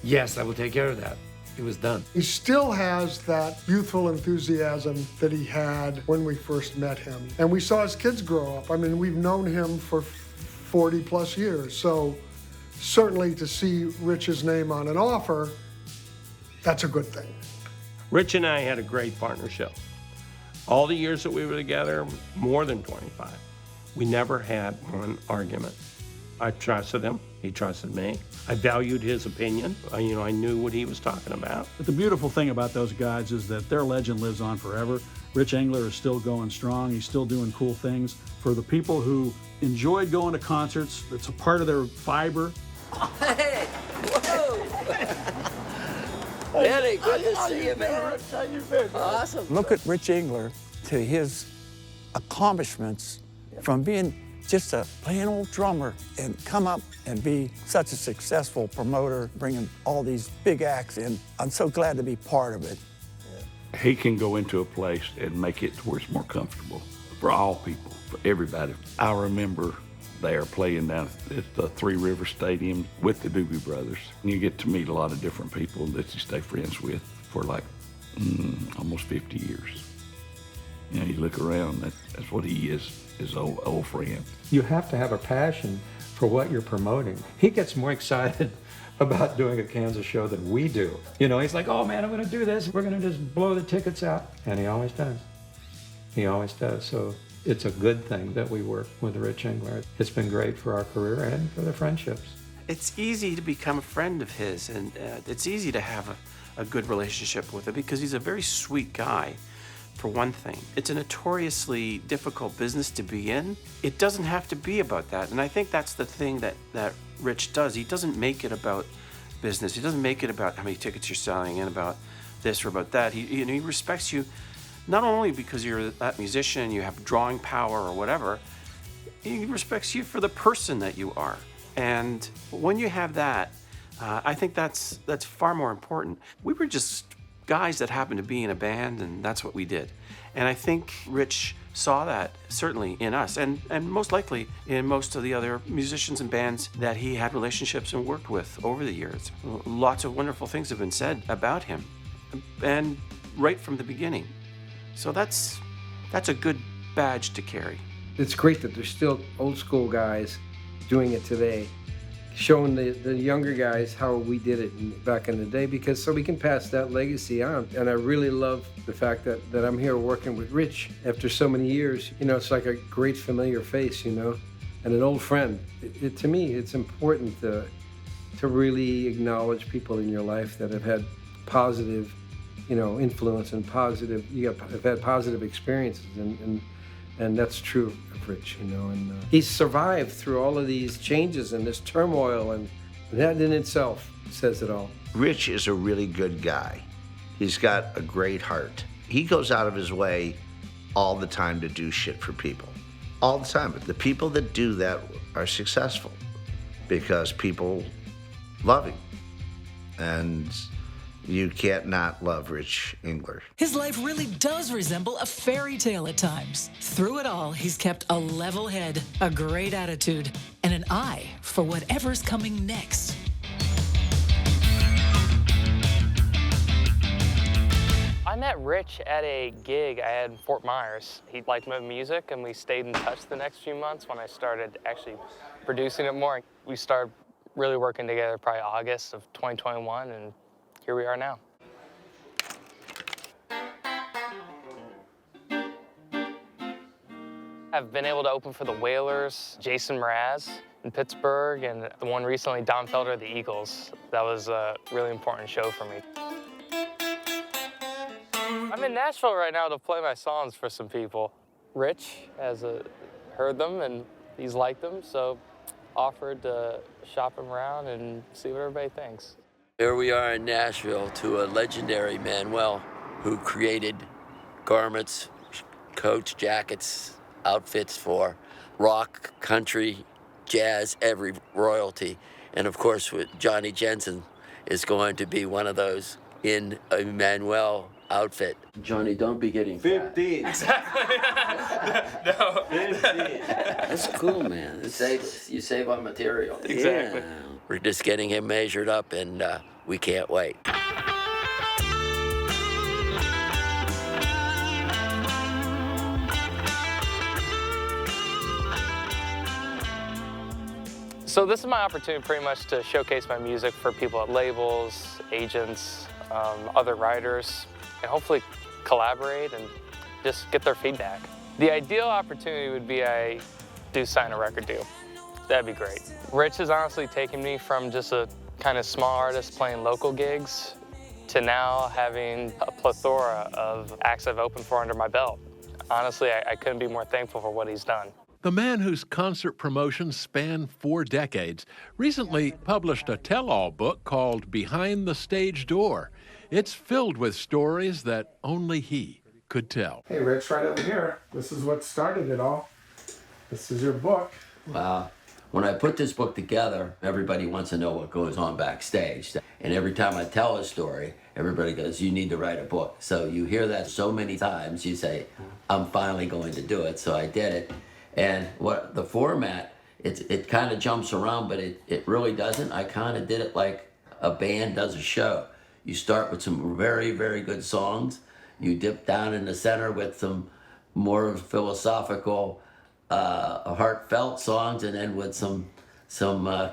S11: yes, I will take care of that, it was done.
S8: He still has that youthful enthusiasm that he had when we first met him. And we saw his kids grow up. I mean, we've known him for 40 plus years. So certainly to see Rich's name on an offer, that's a good thing.
S24: Rich and I had a great partnership. All the years that we were together, more than 25, we never had one argument. I trusted him, he trusted me. I valued his opinion. I knew what he was talking about.
S22: But the beautiful thing about those guys is that their legend lives on forever. Rich Engler is still going strong. He's still doing cool things. For the people who enjoyed going to concerts, it's a part of their fiber.
S2: Hey, whoa. Viddy, good to see you, man.
S22: How you been?
S2: Awesome.
S13: Look at Rich Engler to his accomplishments from being just a plain old drummer and come up and be such a successful promoter, bringing all these big acts in. I'm so glad to be part of it.
S14: He can go into a place and make it to where it's more comfortable for all people, for everybody. I remember there playing down at the Three River Stadium with the Doobie Brothers. And you get to meet a lot of different people that you stay friends with for like almost 50 years. You look around, that's what he is, his old friend.
S5: You have to have a passion for what you're promoting. He gets more excited about doing a Kansas show than we do. He's like, oh man, I'm gonna do this. We're gonna just blow the tickets out. And he always does. He always does. So it's a good thing that we work with Rich Engler. It's been great for our career and for the friendships.
S3: It's easy to become a friend of his, and it's easy to have a good relationship with him because he's a very sweet guy, for one thing. It's a notoriously difficult business to be in. It doesn't have to be about that, and I think that's the thing that Rich does. He doesn't make it about business. He doesn't make it about how many tickets you're selling and about this or about that. He respects you not only because you're that musician, you have drawing power or whatever, he respects you for the person that you are. And when you have that, I think that's far more important. We were just guys that happened to be in a band, and that's what we did. And I think Rich saw that certainly in us, and most likely in most of the other musicians and bands that he had relationships and worked with over the years. Lots of wonderful things have been said about him, and right from the beginning. So that's a good badge to carry.
S16: It's great that there's still old school guys doing it today, showing the younger guys how we did it back in the day, because so we can pass that legacy on. And I really love the fact that I'm here working with Rich after so many years. It's like a great familiar face, and an old friend. To me, it's important to really acknowledge people in your life that have had positive influence and have had positive experiences, and that's true of Rich, and he's survived through all of these changes and this turmoil, and that in itself says it all.
S4: Rich is a really good guy. He's got a great heart. He goes out of his way all the time to do shit for people, all the time. But the people that do that are successful because people love him, and you can't not love Rich Engler.
S1: His life really does resemble a fairy tale at times. Through it all, he's kept a level head, a great attitude, and an eye for whatever's coming next.
S17: I met Rich at a gig I had in Fort Myers. He liked my music, and we stayed in touch the next few months when I started actually producing it more. We started really working together probably August of 2021, and here we are now. I've been able to open for the Wailers, Jason Mraz in Pittsburgh, and the one recently, Don Felder, the Eagles. That was a really important show for me. I'm in Nashville right now to play my songs for some people. Rich has heard them and he's liked them, so offered to shop them around and see what everybody thinks.
S2: Here we are in Nashville to a legendary Manuel who created garments, coats, jackets, outfits for rock, country, jazz, every royalty. And of course, with Johnny Jensen is going to be one of those in a Manuel outfit. Johnny, don't be getting
S10: 15.
S17: Exactly. No.
S10: 15.
S2: That's cool, man. You save on material.
S17: Exactly.
S2: Yeah. We're just getting him measured up, and we can't wait.
S17: So this is my opportunity pretty much to showcase my music for people at labels, agents, other writers, and hopefully collaborate and just get their feedback. The ideal opportunity would be I do sign a record deal. That'd be great. Rich has honestly taken me from just a kind of small artist playing local gigs to now having a plethora of acts I've opened for under my belt. Honestly, I couldn't be more thankful for what he's done.
S15: The man whose concert promotions span 4 decades recently published a tell-all book called Behind the Stage Door. It's filled with stories that only he could tell.
S19: Hey, Rich, right over here. This is what started it all. This is your book.
S2: Wow. When I put this book together, everybody wants to know what goes on backstage. And every time I tell a story, everybody goes, you need to write a book. So you hear that so many times, you say, I'm finally going to do it. So I did it. And what the format, it kind of jumps around, but it really doesn't. I kind of did it like a band does a show. You start with some very, very good songs. You dip down in the center with some more philosophical, heartfelt songs, and then with some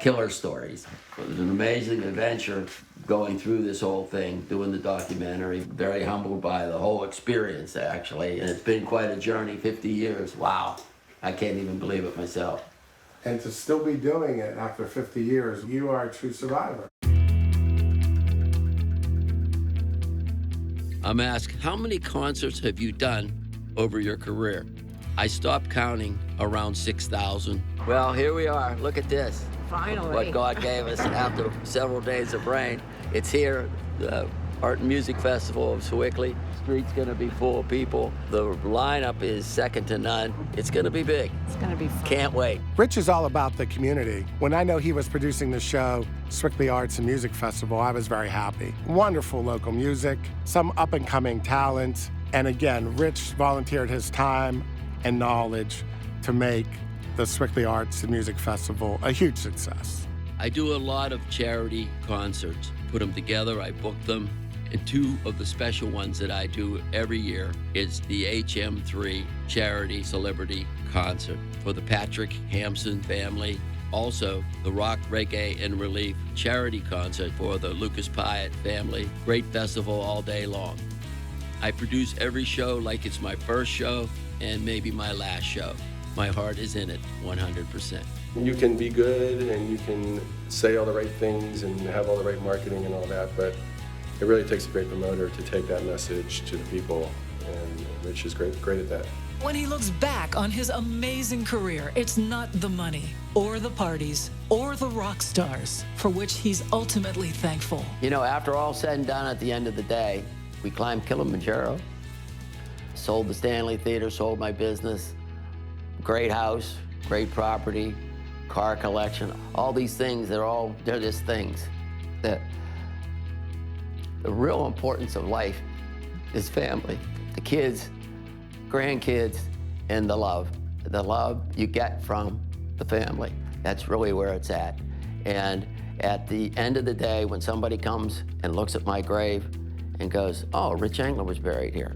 S2: killer stories. It was an amazing adventure going through this whole thing, doing the documentary. Very humbled by the whole experience, actually. And it's been quite a journey, 50 years. Wow. I can't even believe it myself.
S19: And to still be doing it after 50 years, you are a true survivor.
S2: I'm asked, how many concerts have you done over your career? I stopped counting around 6,000. Well, here we are. Look at this.
S18: Finally.
S2: What God gave us after several days of rain. It's here, the Art and Music Festival of Sewickley. Street's gonna be full of people. The lineup is second to none. It's gonna be big.
S18: It's gonna be fun.
S2: Can't wait.
S19: Rich is all about the community. When I know he was producing the show, Sewickley Arts and Music Festival, I was very happy. Wonderful local music, some up-and-coming talent, and again, Rich volunteered his time and knowledge to make the Sewickley Arts and Music Festival a huge success.
S2: I do a lot of charity concerts. Put them together, I book them. And 2 of the special ones that I do every year is the HM3 Charity Celebrity Concert for the Patrick Hampson family. Also, the Rock, Reggae, and Relief Charity Concert for the Lucas Pyatt family. Great festival all day long. I produce every show like it's my first show and maybe my last show. My heart is in it 100%.
S21: You can be good and you can say all the right things and have all the right marketing and all that, but it really takes a great promoter to take that message to the people, and Rich is great at that.
S1: When he looks back on his amazing career, it's not the money or the parties or the rock stars for which he's ultimately thankful.
S2: You know, after all said and done, at the end of the day, we climbed Kilimanjaro, sold the Stanley Theater, sold my business, great house, great property, car collection, all these things, they're just things. That the real importance of life is family, the kids, grandkids, and the love. The love you get from the family. That's really where it's at. And at the end of the day, when somebody comes and looks at my grave and goes, oh, Rich Engler was buried here.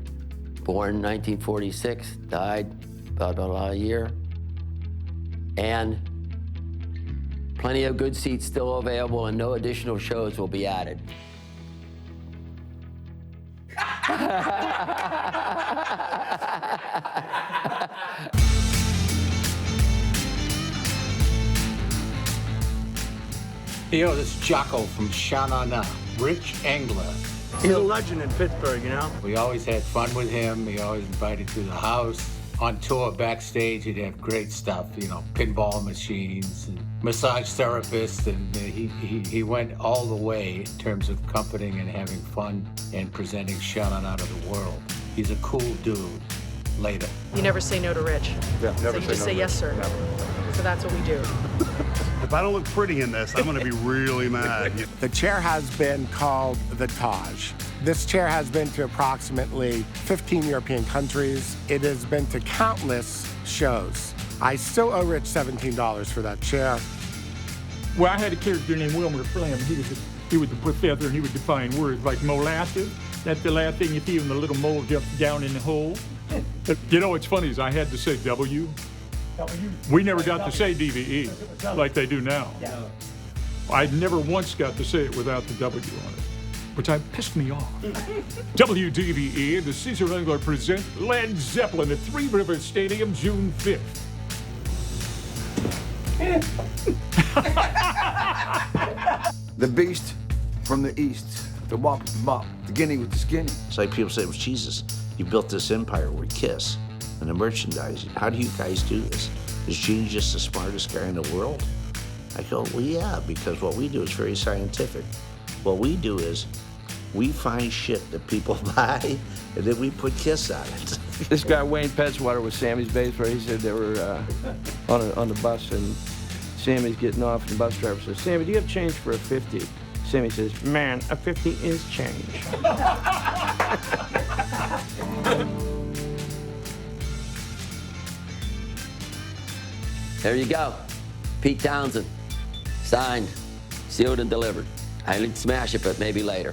S2: Born in 1946, died a year. And plenty of good seats still available and no additional shows will be added.
S25: Yo, this is Jocko from Sha-Na-Na, Rich Engler.
S6: He's a legend in Pittsburgh, you know?
S10: We always had fun with him. He always invited to the house. On tour backstage, he'd have great stuff, you know, pinball machines, and massage therapists, and he went all the way in terms of comforting and having fun and presenting Shout Out of the World. He's a cool dude. Later.
S12: You never say no to Rich.
S6: Yeah,
S12: so you just say yes, sir.
S6: Never.
S12: So that's what we do.
S18: If I don't look pretty in this, I'm going to be really mad.
S19: The chair has been called the Taj. This chair has been to approximately 15 European countries. It has been to countless shows. I still owe Rich $17 for that chair.
S25: Well, I had a character named Wilmer Flem. He was the professor, and he would define words like molasses. That's the last thing you see when the little mole jumps down in the hole. You know, what's funny is I had to say W. We never got to say DVE like they do now. I never once got to say it without the W on it, which pissed me off. WDVE and the Caesar Engler present Led Zeppelin at Three Rivers Stadium, June 5th.
S9: The beast from the east, the wop with the bop, the guinea with the skinny.
S4: It's like people say, well, Jesus, you built this empire with Kiss and the merchandising. How do you guys do this? Is Gene just the smartest guy in the world? I go, well, yeah, because what we do is very scientific. What we do is we find shit that people buy, and then we put Kiss on it.
S26: This guy, Wayne Petzwater, was Sammy's bass player. He said they were on the bus, and Sammy's getting off, and the bus driver says, Sammy, do you have change for a 50? Sammy says, man, a 50 is change.
S2: There you go. Pete Townsend. Signed, sealed, and delivered. I didn't smash it, but maybe later.